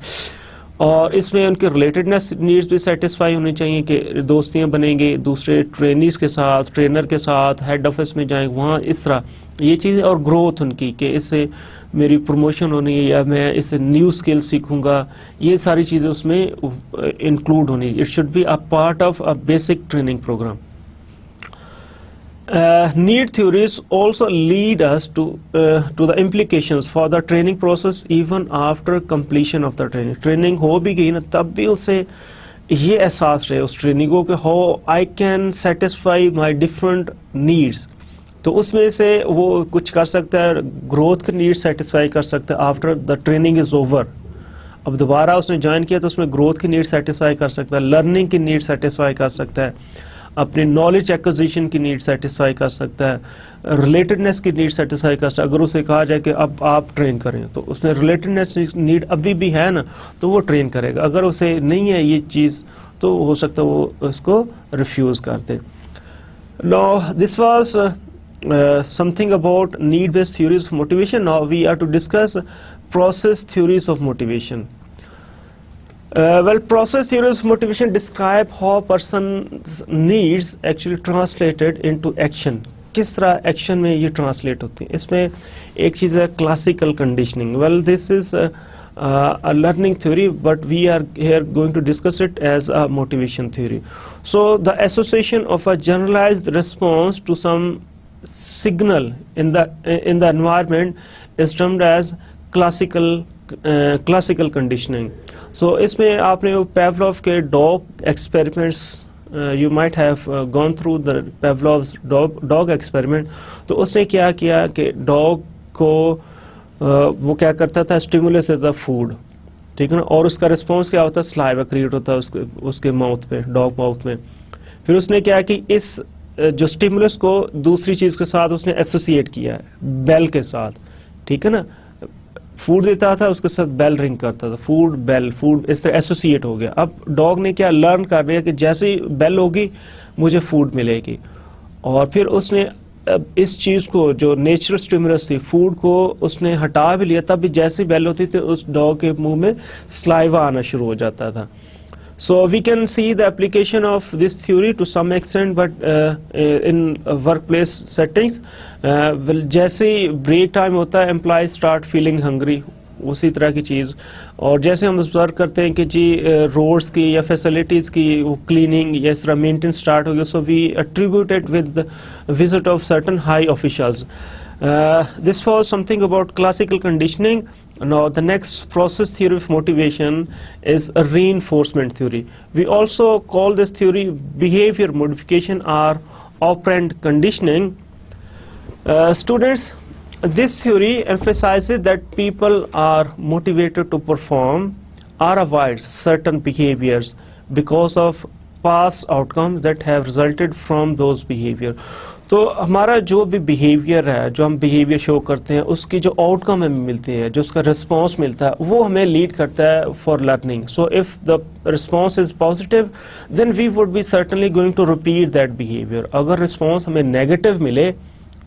और इसमें उनके रिलेटेडनेस नीड्स भी सेटिस्फाई होनी चाहिए कि दोस्तियाँ बनेंगी दूसरे ट्रेनीज के साथ, ट्रेनर के साथ, हेड ऑफिस में जाएंगे वहाँ, इस तरह ये चीज़ें, और ग्रोथ उनकी कि इससे मेरी प्रमोशन होनी है या मैं इससे न्यू स्किल सीखूंगा, ये सारी चीज़ें उसमें इंक्लूड होनी। It should be a part of a basic training program. Need theories also lead us to the implications for the training process even after completion of the training। Training हो भी गई ना तब भी उसे ये एहसास रहे उस ट्रेनिंग को कि how I can satisfy my different needs, तो उसमें से वो कुछ कर सकता है, ग्रोथ के नीड्स सेटिस्फाई कर सकता है after the training is over. अब दोबारा उसने ज्वाइन किया तो उसमें ग्रोथ की नीड सेटिस्फाई कर सकता है, लर्निंग की नीड सेटिस्फाई कर सकता है, अपनी नॉलेज एक्विजिशन की नीड सेटिस्फाई कर सकता है, रिलेटेडनेस की नीड सेटिस्फाई कर सकता है। अगर उसे कहा जाए कि अब आप ट्रेन करें तो उसमें रिलेटेडनेस नीड अभी भी है ना, तो वो ट्रेन करेगा। अगर उसे नहीं है ये चीज़ तो हो सकता है वो उसको रिफ्यूज़ कर दे। Now this was something about need based theories of motivation. Now we are to discuss process theories of motivation. Well, process theories of motivation describe how person's needs actually translated into action। किस तरह action में ये translate होती है। इसमें एक चीज़ है classical conditioning. Well this is a learning theory, but we are here going to discuss it as a motivation theory। So the association of a generalized response to some signal in the environment is termed as classical conditioning। So इसमें आपने Pavlov के dog experiments, you might have gone through the Pavlov's dog experiment। तो उसने क्या किया कि dog को वो क्या करता था, स्टिमुलस देता फूड, ठीक है ना, और उसका रिस्पॉन्स क्या होता है, सलाइवा क्रिएट होता है उसके माउथ पे, डॉग माउथ में। फिर उसने क्या कि इस जो स्टिमुलस को दूसरी चीज़ के साथ उसने एसोसिएट किया है, बेल के साथ, ठीक है ना, फूड देता था उसके साथ बेल रिंग करता था, फूड बेल फूड इस तरह एसोसिएट हो गया। अब डॉग ने क्या लर्न कर लिया कि जैसे ही बेल होगी मुझे फूड मिलेगी, और फिर उसने इस चीज़ को जो नेचुरल स्टिमुलस थी फूड को उसने हटा भी लिया, तब भी जैसी बेल होती थी उस डॉग के मुंह में स्लाइवा आना शुरू हो जाता था। So we can see the application of this theory to some extent, but in workplace settings, well, जैसे ब्रेक टाइम होता है एम्प्लॉय स्टार्ट फीलिंग हंग्री, उसी तरह की चीज़। और जैसे हम ऑब्जर्व करते हैं कि जी रोड्स की या फैसिलिटीज़ की वो क्लीनिंग या इस तरह मेंटेनेंस स्टार्ट हो गया, so we attributed with visit of certain high officials. This was something about classical conditioning. Now the next process theory of motivation is a reinforcement theory। We also call this theory behavior modification or operant conditioning। Students, this theory emphasizes that people are motivated to perform or avoid certain behaviors because of past outcomes that have resulted from those behavior. तो हमारा जो भी behaviour है, जो हम behaviour show करते हैं, उसकी जो आउटकम हमें मिलती है, जो उसका रिस्पॉन्स मिलता है, वो हमें लीड करता है for learning. So if the response is positive then we would be certainly going to repeat that behaviour. अगर रिस्पॉन्स हमें नेगेटिव मिले,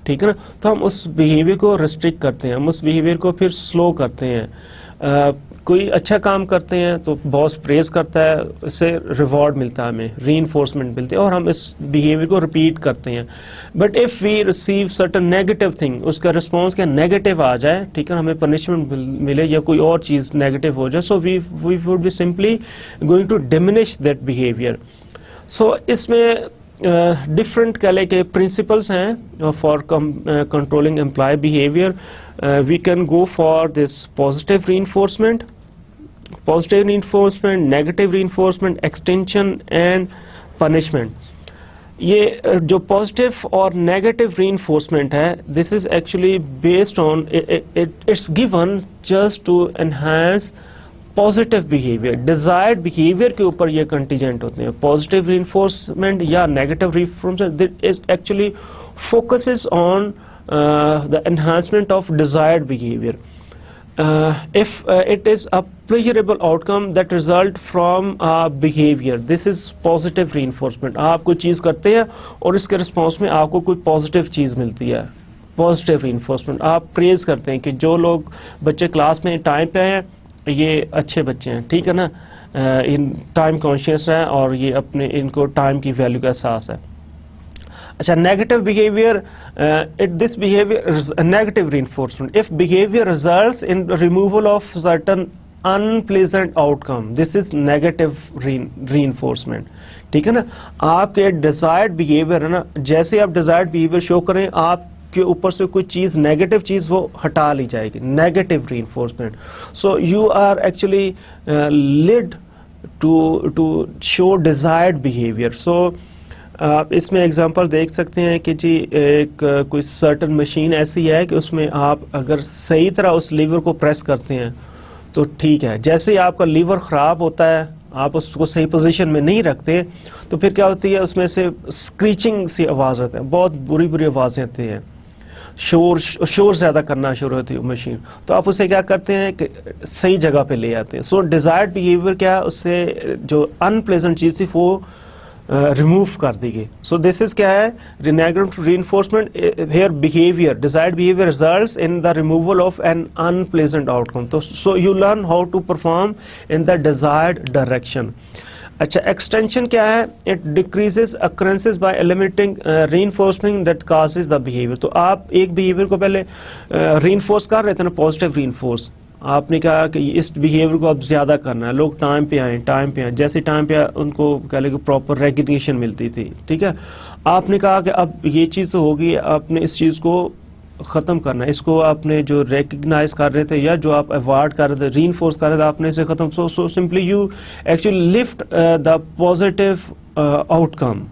ठीक है ना, तो हम उस बिहेवियर को रिस्ट्रिक्ट करते हैं, हम उस बिहेवियर को फिर स्लो करते हैं. कोई अच्छा काम करते हैं तो बॉस प्रेज करता है, इससे रिवॉर्ड मिलता है, हमें रीइंफोर्समेंट मिलती है और हम इस बिहेवियर को रिपीट करते हैं. But if we receive certain negative thing, उसका रिस्पॉन्स क्या नेगेटिव आ जाए, ठीक है, हमें पनिशमेंट मिले या कोई और चीज़ नेगेटिव हो जाए, so we would be simply going to diminish that behaviour. सो इसमें डिफरेंट कह के प्रिंसिपल्स हैं for controlling employee behaviour. We can go for this positive reinforcement, negative reinforcement, extension and punishment. ये जो पॉजिटिव और नेगेटिव reinforcement है, this is actually based on it's given just to enhance positive behaviour. Desired behaviour के ऊपर ये contingent होते हैं. Positive reinforcement या negative reinforcement actually focuses on the enhancement of desired behavior. If it is a pleasurable outcome that result from behavior, this is positive reinforcement. आप कोई चीज़ करते हैं और इसके रिस्पॉन्स में आपको कोई पॉजिटिव चीज़ मिलती है, पॉजिटिव reinforcement. आप प्रेज करते हैं कि जो लोग बच्चे क्लास में टाइम पे हैं, ये अच्छे बच्चे हैं, ठीक है ना, इन टाइम कॉन्शियस हैं और ये अपने इनको टाइम की वैल्यू का एहसास है. अच्छा, negative behaviour, this behaviour is negative reinforcement. If behavior results in removal of certain unpleasant outcome, this is negative reinforcement. ठीक है ना. आपके डिजायर्ड बिहेवियर है ना, जैसे आप डिजायर्ड बिहेवियर शो करें, आपके ऊपर से कोई चीज नेगेटिव चीज वो हटा ली जाएगी, negative reinforcement. So you are actually led to show desired behavior. So आप इसमें एग्जांपल देख सकते हैं कि जी एक कोई सर्टन मशीन ऐसी है कि उसमें आप अगर सही तरह उस लीवर को प्रेस करते हैं तो ठीक है. जैसे ही आपका लीवर ख़राब होता है, आप उसको सही पोजीशन में नहीं रखते, तो फिर क्या होती है, उसमें से स्क्रीचिंग सी आवाज़ आती है, बहुत बुरी बुरी आवाज़ें आती हैं, शोर ज़्यादा करना शुरू होती है मशीन. तो आप उसे क्या करते हैं कि सही जगह पे ले आते हैं. सो डिज़ायर्ड बिहेवियर क्या है, उससे जो अनप्लेजेंट चीज़ थी वो रिमूव कर दी गई. सो दिस इज क्या है, negative reinforcement. Here behaviour, desired behaviour results in the removal of an unpleasant outcome. तो so you learn how to perform in the desired direction. अच्छा, एक्सटेंशन क्या है, it decreases occurrences by eliminating reinforcing that causes the behaviour. तो आप एक behaviour को पहले reinforce कर रहे थे ना, पॉजिटिव reinforce, आपने कहा कि इस बिहेवियर को अब ज़्यादा करना है, लोग टाइम पे आए, जैसे टाइम पे उनको कह लें प्रॉपर रिकग्निशन मिलती थी, ठीक है. आपने कहा कि अब ये चीज़ तो होगी, आपने इस चीज़ को ख़त्म करना है, इसको आपने जो रिकग्नाइज कर रहे थे या जो आप अवॉर्ड कर रहे थे, रीइंफोर्स कर रहे थे, आपने इसे ख़त्म. So simply you actually lift the positive outcome.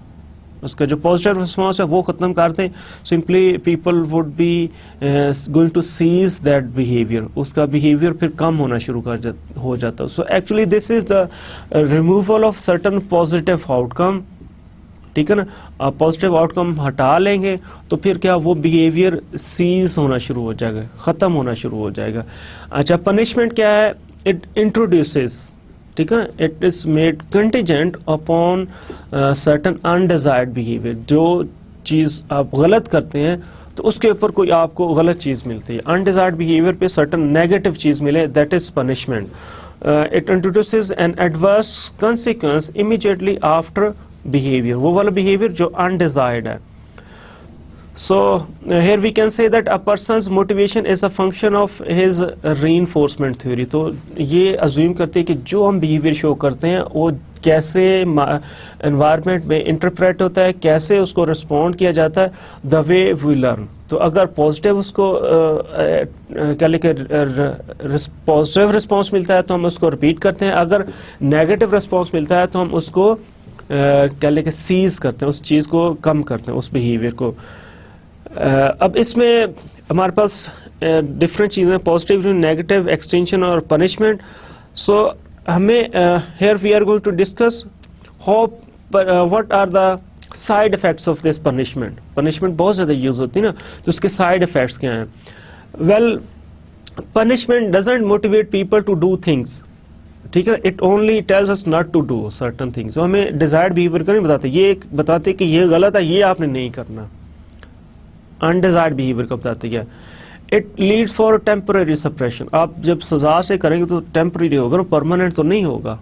उसका जो पॉजिटिव रिस्पॉन्स है वो ख़त्म करते हैं. Simply people would be going to cease that behaviour, उसका बिहेवियर फिर कम होना शुरू हो जाता है. So actually this is the removal of certain positive outcome. ठीक है ना, आप पॉजिटिव आउटकम हटा लेंगे तो फिर क्या, वो बिहेवियर सीज होना शुरू हो जाएगा, ख़त्म होना शुरू हो जाएगा. अच्छा, पनिशमेंट क्या है, इट इंट्रोड्यूसेस, ठीक है, it is made contingent upon certain undesired behaviour. जो चीज़ आप गलत करते हैं तो उसके ऊपर कोई आपको गलत चीज़ मिलती है, अनडिजायर्ड बिहेवियर पे सर्टन नेगेटिव चीज़ मिले, that is punishment. It introduces an adverse consequence immediately after behaviour, वो वाला बिहेवियर जो अनडिजायर्ड है. So here we can say that a person's motivation is a function of his reinforcement theory. तो ये assume करते हैं कि जो हम बिहेवियर शो करते हैं वो कैसे एनवायरनमेंट में इंटरप्रेट होता है, कैसे उसको रिस्पॉन्ड किया जाता है, द वे वी लर्न. तो अगर पॉजिटिव उसको क्या लेके पॉजिटिव रिस्पॉन्स मिलता है तो हम उसको रिपीट करते हैं, अगर नेगेटिव रिस्पॉन्स मिलता है तो हम उसको क्या लेके सीज करते हैं, उस चीज़ को कम करते हैं, उस बिहेवियर को. अब इसमें हमारे पास डिफरेंट चीज़ें, पॉजिटिव, नेगेटिव, एक्सटेंशन और पनिशमेंट. सो हमें here we are going to discuss how what are the side effects of this punishment. Punishment बहुत ज़्यादा यूज़ होती है ना, तो उसके साइड इफेक्ट्स क्या हैं? Well, punishment doesn't motivate people to do things. ठीक है, it only tells us not to do certain things. वो हमें डिजायर्ड बिहेवियर का नहीं बताते, ये बताते कि ये गलत है, ये आपने नहीं करना. अनडिजायर्ड बिहेवियर का बताते हैं. It leads for temporary suppression. आप जब सजा से करेंगे तो टेम्पररी होगा, परमानेंट तो नहीं होगा.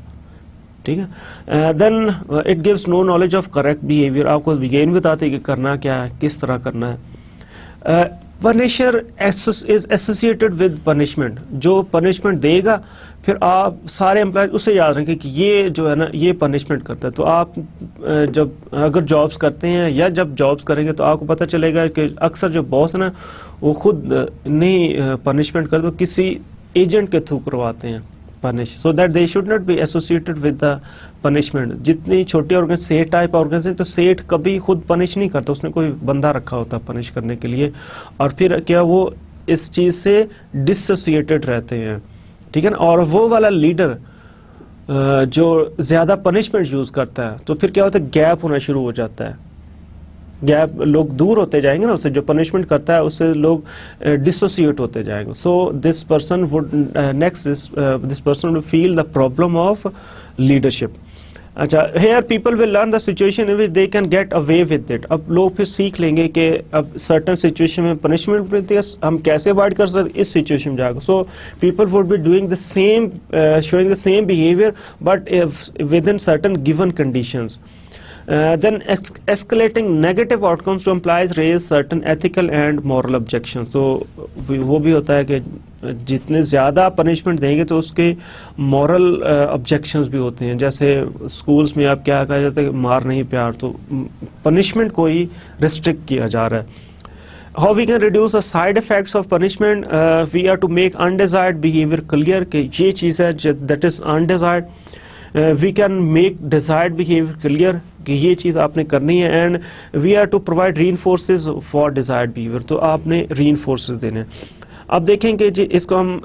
ठीक है. Then it gives no knowledge of correct behaviour. आपको विज्ञान बताते हैं कि करना क्या है, किस तरह करना है. Punisher is associated with punishment. जो पनिशमेंट देगा फिर आप सारे एम्प्लॉय उसे याद रखें कि ये जो है ना ये पनिशमेंट करता है. तो आप जब अगर जॉब्स करते हैं या जब जॉब्स करेंगे तो आपको पता चलेगा कि अक्सर जो बॉस है ना वो खुद नहीं पनिशमेंट करते, तो किसी एजेंट के थ्रू करवाते हैं punish, so that they should not be associated with the punishment. जितनी छोटी ऑर्गेनाइजेशन, सेठ टाइप ऑर्गेनाइजेशन, तो सेठ कभी खुद पनिश नहीं करता, उसने कोई बंदा रखा होता पनिश करने के लिए, और फिर क्या वो इस चीज से डिसोसिएटेड रहते हैं. ठीक है ना. और वो वाला लीडर जो ज्यादा पनिशमेंट यूज करता है तो फिर क्या होता है, गैप होना शुरू हो जाता है. गैप, लोग दूर होते जाएंगे ना उससे, जो पनिशमेंट करता है उससे लोग डिसोसिएट होते जाएंगे. So this person would next this person would feel the problem of leadership. अच्छा, here people will learn the situation in which they can get away with it. अब लोग फिर सीख लेंगे कि अब सर्टन सिचुएशन में पनिशमेंट मिलती है, हम कैसे अवॉइड कर सकते इस सिचुएशन में जाकर. So people would be doing the same, showing the same behaviour but with in certain given conditions. Then escalating negative outcomes to employees raise certain ethical and moral objections. So वो भी होता है कि जितने ज़्यादा punishment देंगे तो उसके मॉरल ऑब्जेक्शंस भी होते हैं. जैसे स्कूल्स में आप क्या कहा जाता है, मार नहीं प्यार, तो पनिशमेंट को ही रिस्ट्रिक्ट किया जा रहा है. How we can reduce the side effects of punishment? We are to make undesired behavior clear कि ये चीज़ है that is undesired. We can make desired behavior clear कि ये चीज़ आपने करनी है. And we are to provide reinforces for desired behaviour. तो आपने रीइंफोर्सेस देने. अब देखेंगे जी इसको हम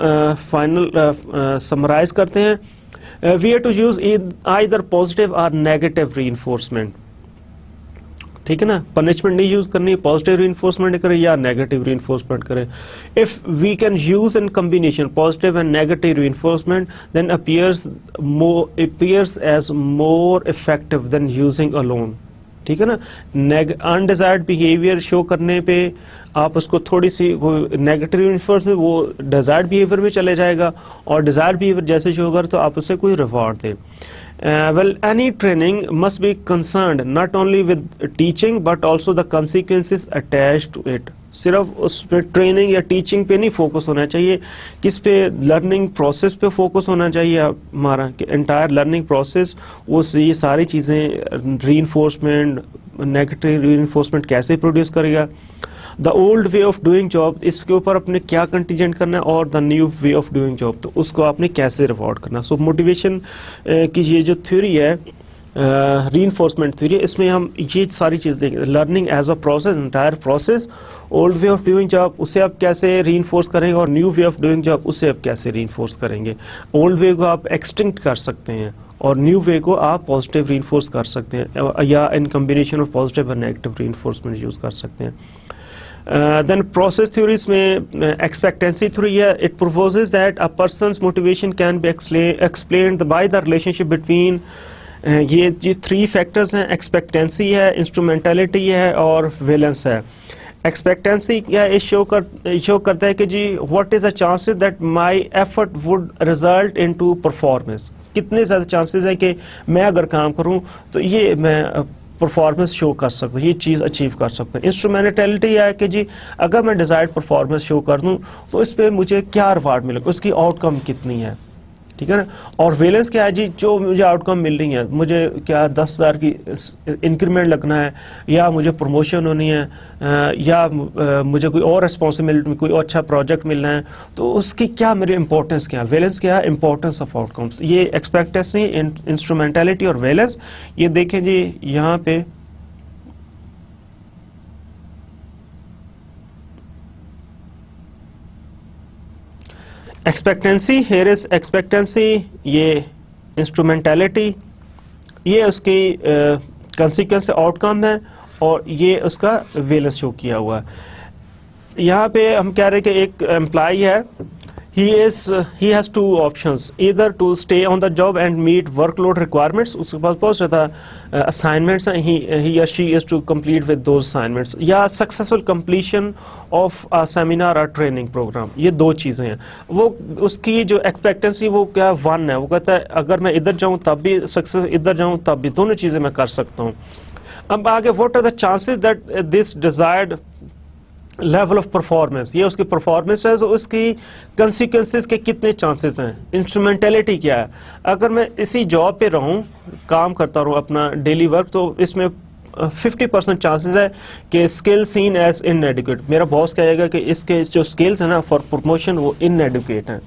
फाइनल समराइज करते हैं. We are to use either positive और नेगेटिव रीइंफोर्समेंट. ठीक है ना, पनिशमेंट नहीं यूज करनी, पॉजिटिव रीइंफोर्समेंट करें या नेगेटिव रीइंफोर्समेंट करें. If we can use in combination positive and negative reinforcement then appears as more effective than using alone. ठीक है ना. अनडिजायर्ड बिहेवियर शो करने पे आप उसको थोड़ी सी नेगेटिव रीइंफोर्समेंट वो डिजायर्ड बिहेवियर में चले जाएगा, और डिजायर्ड बिहेवियर जैसे शो कर तो आप उसे कोई रिवॉर्ड दें. Well, any training must be concerned not only with teaching but also the consequences attached to it. सिर्फ उस पे ट्रेनिंग या टीचिंग पे नहीं फोकस होना चाहिए, किस पे, लर्निंग प्रोसेस पे फोकस होना चाहिए हमारा, कि एंटायर लर्निंग प्रोसेस वो ये सारी चीज़ें, रीइंफोर्समेंट, नेगेटिव रीइंफोर्समेंट कैसे प्रोड्यूस करेगा, the old way of doing job इसके ऊपर अपने क्या कंटीजेंट करना है, और the new way of doing job तो उसको आपने कैसे रिवॉर्ड करना. सो मोटिवेशन की ये जो थ्योरी है, रीइंफोर्समेंट थ्योरी, इसमें हम ये सारी चीज़ देखेंगे. Learning as a process, entire process, old way of doing job उसे आप कैसे रीइंफोर्स करेंगे, और new way of doing job उसे आप कैसे रीइंफोर्स करेंगे. ओल्ड वे को आप एक्सटिंक्ट कर सकते हैं और न्यू वे को आप पॉजिटिव रीइंफोर्स कर सकते हैं, या इन कॉम्बिनेशन ऑफ पॉजिटिव और नेगेटिव रीइंफोर्समेंट यूज़ कर सकते हैं. Then process theories में expectancy theory है. It proposes that a person's motivation can be explained by the relationship between ये 3 factors हैं. expectancy है, instrumentality है और valence है. expectancy क्या शो करता है कि जी what is the chances that my effort would result into performance. कितने ज़्यादा चांसेस हैं कि मैं अगर काम करूं तो ये मैं परफॉर्मेंस शो कर सकता हूँ, ये चीज़ अचीव कर सकता हूँ. इंस्ट्रूमेंटलिटी है कि जी अगर मैं डिजायर्ड परफॉर्मेंस शो कर दूँ तो इस पे मुझे क्या रिवार्ड मिलेगा, उसकी आउटकम कितनी है. ठीक है ना. और वैलेंस क्या है जी, जो मुझे आउटकम मिल रही है, मुझे क्या 10,000 की इंक्रीमेंट लगना है, या मुझे प्रमोशन होनी है, या मुझे कोई और रिस्पॉन्सिबिलिटी, कोई और अच्छा प्रोजेक्ट मिलना है, तो उसकी क्या मेरी इंपॉर्टेंस क्या है. वैलेंस क्या है, इंपॉर्टेंस ऑफ आउटकम्स. ये एक्सपेक्टेंसी, इंस्ट्रूमेंटलिटी और वैलेंस, ये देखें जी यहाँ पे एक्सपेक्टेंसी, हेयर इज एक्सपेक्टेंसी, ये इंस्ट्रूमेंटेलिटी, ये उसकी कंसिक्वेंस आउटकम है और ये उसका वेलेंस शो किया हुआ है। यहाँ पे हम कह रहे हैं कि एक एम्प्लॉय है, he has two options, either to stay on the job and meet workload requirements, उसके पास बहुत ज़्यादा assignments हैं, he or she is to complete with those assignments, या successful completion of a seminar or training program। ये दो चीज़ें हैं। वो उसकी जो expectancy वो क्या वन है, वो कहता है अगर मैं इधर जाऊँ तब भी सक्सेस, इधर जाऊँ तब भी, दोनों चीज़ें मैं कर सकता हूँ। अब आगे what are the chances that this desired level of performance, ये उसकी परफॉर्मेंस है, तो उसकी कंसिक्वेंसेस के कितने चांसेस हैं। इंस्ट्रूमेंटेलिटी क्या है, अगर मैं इसी जॉब पे रहूं, काम करता रहूं अपना डेली वर्क, तो इसमें 50% चांसेस है कि स्किल सीन एज इनएडिक्वेट, मेरा बॉस कहेगा कि इसके जो स्किल्स है ना फॉर प्रमोशन वो इनएडिक्वेट हैं।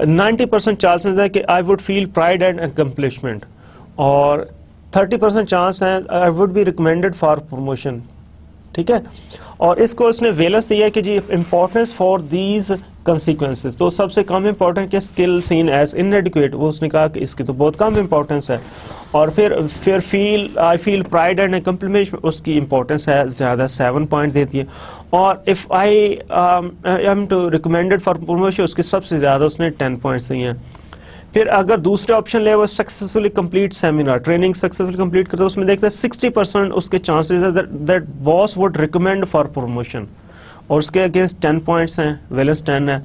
90% चांसेस है कि I would feel pride and accomplishment, और 30% चांस है I would be recommended for promotion. ठीक है, और इस कोर्स ने वेलेंस दिया है कि जी इंपॉर्टेंस फॉर दीज कंसिक्वेंसेस, तो सबसे कम इंपॉर्टेंट के स्किल सीन एज इनएडिक्वेट, वो उसने कहा कि इसकी तो बहुत कम इंपॉर्टेंस है। और फिर I feel pride and accomplishment, उसकी इंपॉर्टेंस है ज़्यादा, 7 पॉइंट देती है। और if I am to recommended for promotion, उसकी सबसे ज़्यादा उसने 10 पॉइंट्स दी हैं। फिर अगर दूसरे ऑप्शन ले वो successfully complete seminar, training successfully complete करता है, उसमें देखते हैं 60% उसके चांसेस है that boss would recommend for promotion, और उसके अगेंस्ट 10 पॉइंट्स हैं, वेलेंस 10 है।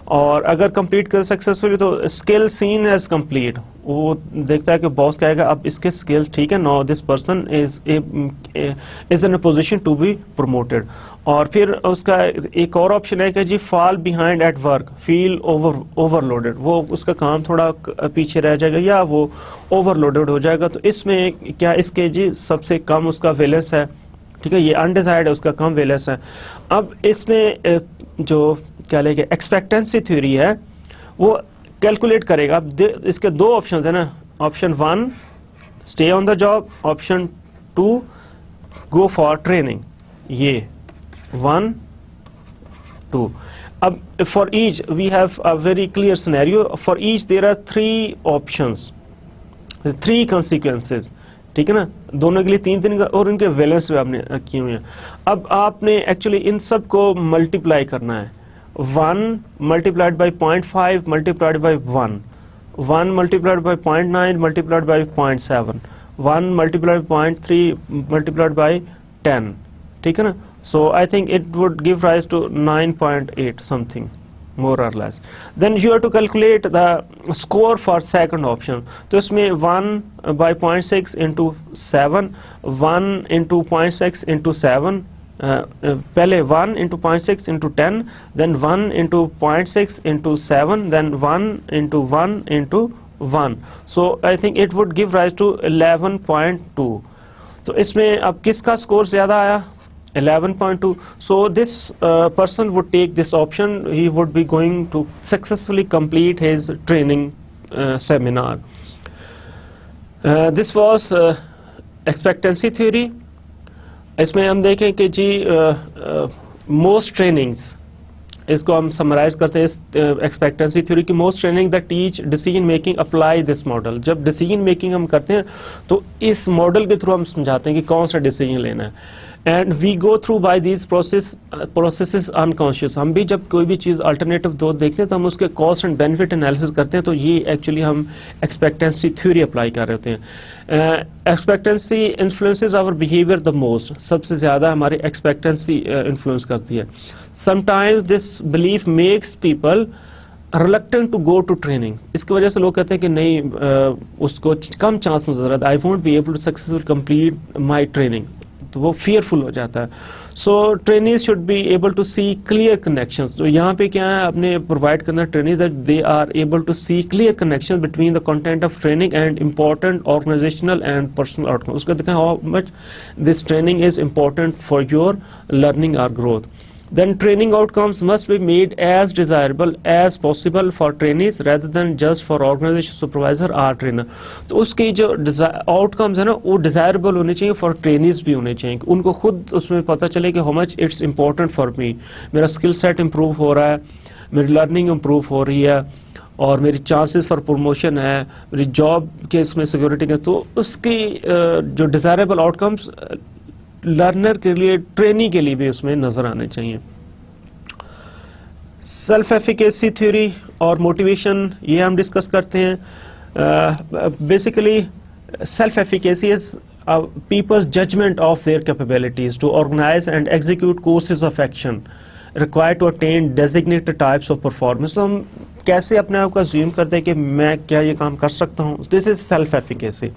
और अगर कंप्लीट कर सक्सेसफुली तो स्किल सीन एज कंप्लीट, वो देखता है कि बॉस कहेगा अब इसके स्किल्स ठीक है, now this person is in a position to be promoted. और फिर उसका एक और ऑप्शन है कि जी fall behind at work, feel overloaded, वो उसका काम थोड़ा पीछे रह जाएगा या वो ओवरलोडेड हो जाएगा। तो इसमें क्या, इसके जी सबसे कम उसका वेलेंस है। ठीक है, ये अनडिजायर्ड है, उसका कम वेलेंस है। अब इसमें जो क्या लेके एक्सपेक्टेंसी थ्योरी है वो कैलकुलेट करेगा। अब इसके दो ऑप्शन है ना, option 1 stay on the job, option 2 go for training, ये 1 2। अब for each we have a very clear scenario, for each there are 3 options, 3 consequences। ठीक है ना, दोनों के लिए 3 और उनके वैलेंस भी आपने किए हुए हैं। अब आपने एक्चुअली इन सब को मल्टीप्लाई करना है, 1 multiplied by 0.5 multiplied by 1, 1 multiplied by 0.9 multiplied by 0.7, 1 multiplied by 0.3 multiplied by 10। ठीक है ना, so I think it would give rise to 9.8 something more or less। then you have to calculate the score for second option, तो इसमें 1 by 0.6 into 7, 1 into 0.6 into 7, पहले 1 into 0.6 into 10, then 1 into 0.6 into 7, then 1 into 1 into 1, so I think it would give rise to 11.2। तो इसमें अब किसका score ज़्यादा आया, 11.2, so this person would take this option, he would be going to successfully complete his training seminar। This was expectancy theory। इसमें हम देखें कि जी मोस्ट ट्रेनिंग्स, इसको हम समराइज करते हैं इस एक्सपेक्टेंसी थ्योरी की, most training the teach decision making apply this model. जब डिसीजन मेकिंग हम करते हैं तो इस मॉडल के थ्रू हम समझाते हैं कि कौन सा डिसीजन लेना है। And we go through by these processes unconscious, हम भी जब कोई भी चीज़ अल्टरनेटिव दो देखते हैं तो हम उसके कॉस्ट एंड बेनिफिट एनालिसिस करते हैं, तो ये एक्चुअली हम एक्सपेक्टेंसी थ्योरी अप्लाई कर रहे होते हैं। Expectancy influences our behaviour the most, सबसे ज़्यादा हमारी एक्सपेक्टेंसी इन्फ्लुएंस करती है। Sometimes this belief makes people reluctant to go to training, इसकी वजह से लोग कहते हैं कि नहीं उसको कम चांस नजर आता है, I won't be able to successfully complete my training, तो वो फियरफुल हो जाता है। So trainees should be able to see clear connections, तो यहाँ पे क्या है आपने प्रोवाइड करना trainees that they are able to see clear connection between the content of training and important organisational and personal outcome. उसको दिखाएं how much this training is important for your learning और growth. Then training outcomes must be made as desirable as possible for trainees rather than just for organization supervisor or trainer। तो उसकी जो outcomes है ना वो desirable होने चाहिए, for trainees भी होने चाहिए, उनको खुद उसमें पता चले कि how much it's important for me, मेरा skill set improve हो रहा है, मेरी लर्निंग इम्प्रूव हो रही है और मेरी चांसेस फॉर प्रमोशन है, मेरी जॉब के इसमें सिक्योरिटी है, तो उसकी जो डिज़ायरेबल आउटकम्स लर्नर के लिए, ट्रेनी के लिए भी उसमें नज़र आने चाहिए। सेल्फ एफिकेसी थ्योरी और मोटिवेशन ये हम डिस्कस करते हैं। Basically self efficacy is people's judgment of their capabilities to organize and execute courses of action required to attain designated types of performance। तो हम कैसे अपने आप को अज्यूम करते हैं कि मैं क्या ये काम कर सकता हूँ, this is self efficacy.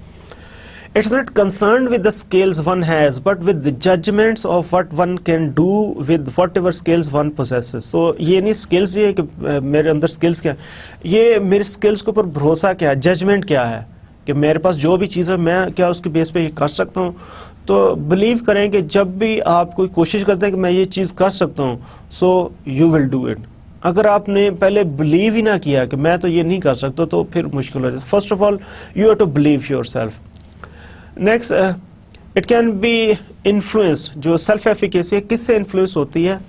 It's not concerned with the skills one has, but with the judgments of what one can do with whatever skills one possesses। तो ये नहीं skills ये कि मेरे अंदर skills क्या है, ये मेरे skills के ऊपर भरोसा क्या है, judgment क्या है कि मेरे पास जो भी चीज़ है मैं क्या उसके बेस पे ये कर सकता हूँ। तो बिलीव करें कि जब भी आप कोई कोशिश करते हैं कि मैं ये चीज़ कर सकता हूँ, so you will do it. अगर आपने पहले बिलीव ही ना किया कि मैं तो ये नहीं कर सकता, तो फिर मुश्किल हो जाए। First of all you have to believe yourself. Next, it can be influenced, जो सेल्फ एफिकेसी है किससे इन्फ्लुएंस होती है,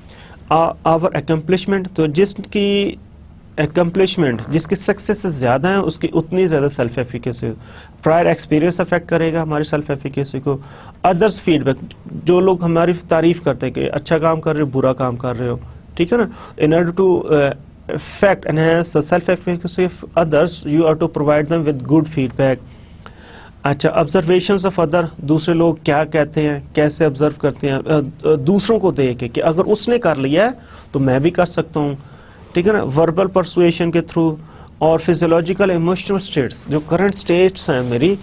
आवर अकम्पलिशमेंट। तो जिसकी अकम्पलिशमेंट, जिसकी सक्सेस ज़्यादा है उसकी उतनी ज़्यादा self efficacy. Prior experience affect करेगा हमारी सेल्फ एफिकेसी को। अदर्स फीडबैक, जो लोग हमारी तारीफ करते हैं कि अच्छा काम कर रहे हो, बुरा काम कर रहे हो, ठीक है ना। In order to affect enhance the self efficacy of others, you are to provide them with good feedback। अच्छा, ऑब्जर्वेशंस ऑफ अदर, दूसरे लोग क्या कहते हैं, कैसे ऑब्जर्व करते हैं दूसरों को देख के कि अगर उसने कर लिया है तो मैं भी कर सकता हूँ, ठीक है ना। वर्बल परसुएशन के थ्रू और फिजियोलॉजिकल इमोशनल स्टेट्स, जो करंट स्टेट्स हैं मेरी,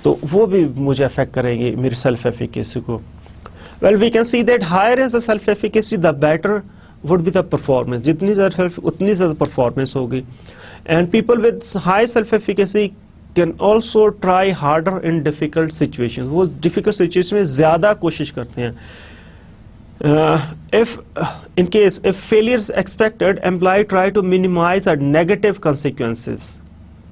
तो वो भी मुझे अफेक्ट करेंगे मेरी सेल्फ एफिकेसी को। Well we can see that higher is the self efficacy the better would be the performance. जितनी ज़्यादा उतनी ज़्यादा परफॉर्मेंस होगी। And people with high self efficacy can also try harder in difficult situation. वो difficult situation में ज़्यादा कोशिश करते हैं। if in case if failure is expected, employee try to minimize the negative consequences।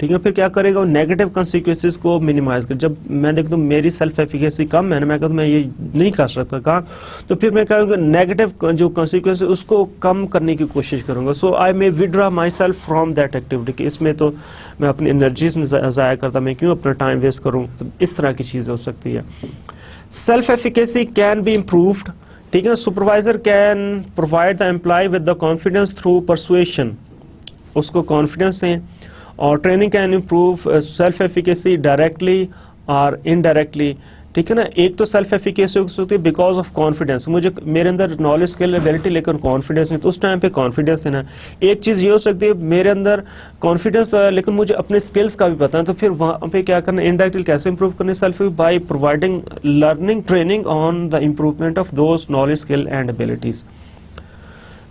ठीक है, फिर क्या करेगा वो नेगेटिव consequences को मिनिमाइज कर। जब मैं देखता हूँ मेरी सेल्फ एफिकेसी कम है ना, मैं कहता हूँ मैं ये नहीं कर सकता काम, तो फिर मैं कहूँगा नेगेटिव जो consequences उसको कम करने की कोशिश करूँगा। So I may withdraw my self from that activity, कि इसमें तो मैं अपनी एनर्जीज में ज़ाया करता, मैं क्यों अपना टाइम वेस्ट करूँ। तो इस तरह की चीज़ें हो सकती है। Self efficacy can be improved, ठीक है। Supervisor can provide the employee with the confidence through persuasion, उसको कॉन्फिडेंस दें। और training can improve self efficacy directly और इनडायरेक्टली, ठीक है ना। एक तो सेल्फ एफिकेसी हो सकती है बिकॉज ऑफ कॉन्फिडेंस, मुझे मेरे अंदर नॉलेज स्किल एबिलिटी लेकर कॉन्फिडेंस नहीं, तो उस टाइम पे कॉन्फिडेंस देना। एक चीज़ ये हो सकती है मेरे अंदर कॉन्फिडेंस लेकिन मुझे अपने स्किल्स का भी पता है, तो फिर वहाँ पे क्या करना, इनडायरेक्टली कैसे इंप्रूव करने self by providing learning training on the improvement of those knowledge skill and abilities.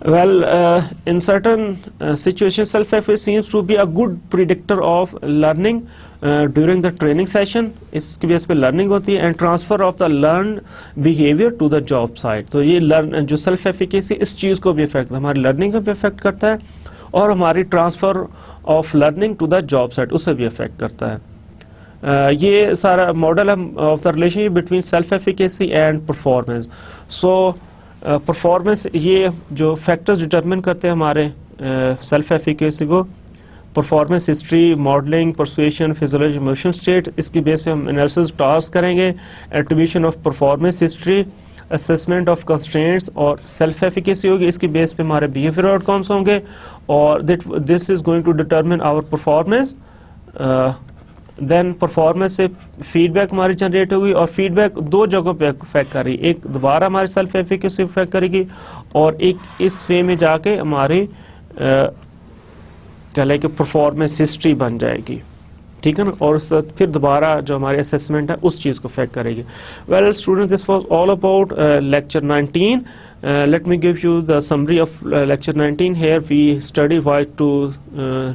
Well, in certain situations, self-efficacy seems to be a good predictor of learning during the training session। इसकी base पे learning होती है and transfer of the learned behavior to the job site। तो ये जो self-efficacy इस चीज़ को भी affect, हमारी learning को भी affect करता है और हमारी transfer of learning to the job site उसे भी affect करता है। ये सारा मॉडल है of the relationship between self-efficacy and performance। So performance, ये जो फैक्टर्स डिटरमिन करते हैं हमारे सेल्फ एफिकेसी को, performance history, modelling, persuasion, physiology, emotion state, इसकी बेस पे हम एनालिसिस टास्क करेंगे। Attribution of performance history, assessment of constraints और सेल्फ एफिकेसी होगी। इसकी बेस पे हमारे बिहेवियर आउटकम्स होंगे और this is going to determine our performance. Then performance से फीडबैक हमारी जनरेट होगी और फीडबैक दो जगहों पे इफेक्ट कर रही है, एक दोबारा हमारी सेल्फ एफिकेसी इफेक्ट करेगी और एक इस वे में जाके हमारी कह लें कि परफॉर्मेंस हिस्ट्री बन जाएगी, ठीक है ना। और फिर दोबारा जो हमारी असेसमेंट है उस चीज़ को इफेक्ट करेगी। Well student, this was all about lecture 19। Let me give you the summary of lecture 19. Here we study why to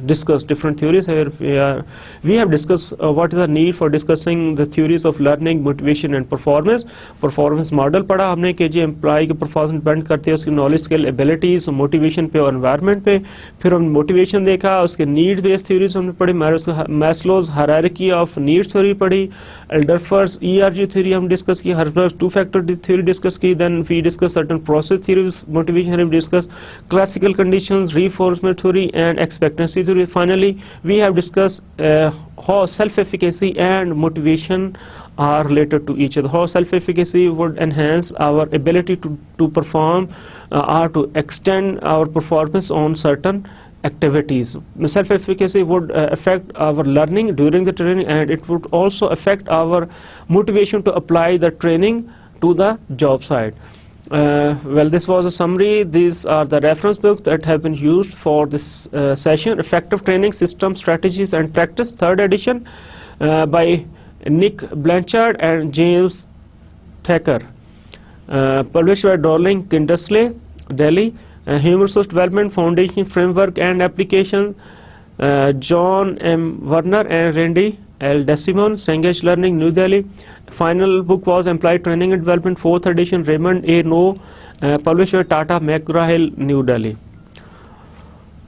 discuss different theories. Here we have discussed what is the need for discussing the theories of learning, motivation and performance। Performance model पढ़ा हमने कि जो employ की performance depend करती है उसकी knowledge skill abilities, motivation पे और एनवायरनमेंट पे। फिर हमने मोटिवेशन देखा, उसके नीड्स बेस्ड थ्योरीज हमने पढ़ी, Maslow's hierarchy of needs theory पढ़ी, एल्डरफर्स ERG थ्योरी हम डिस्कस की, Herbert two factor theory discuss की। Then we discuss certain process theories, motivation have discussed, classical conditions, reinforcement theory, and expectancy theory. Finally, we have discussed how self-efficacy and motivation are related to each other, how self-efficacy would enhance our ability to perform or to extend our performance on certain activities. Self-efficacy would affect our learning during the training, and it would also affect our motivation to apply the training to the job site. Well, this was a summary. These are the reference books that have been used for this session: Effective Training System Strategies and Practice, 3rd edition, by Nick Blanchard and James Thacker, published by Dorling Kindersley, Delhi. Human Resource Development Foundation Framework and Application, John M. Werner and Randy L. DeSimone, Cengage Learning, New Delhi. Final book was Employee Training and Development, 4th edition, Raymond A. No, published by Tata McGraw-Hill, New Delhi.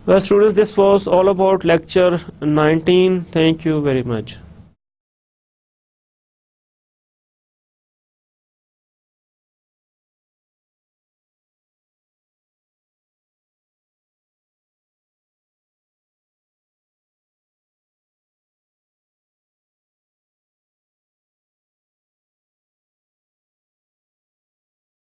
Well, students, this was all about lecture 19. Thank you very much.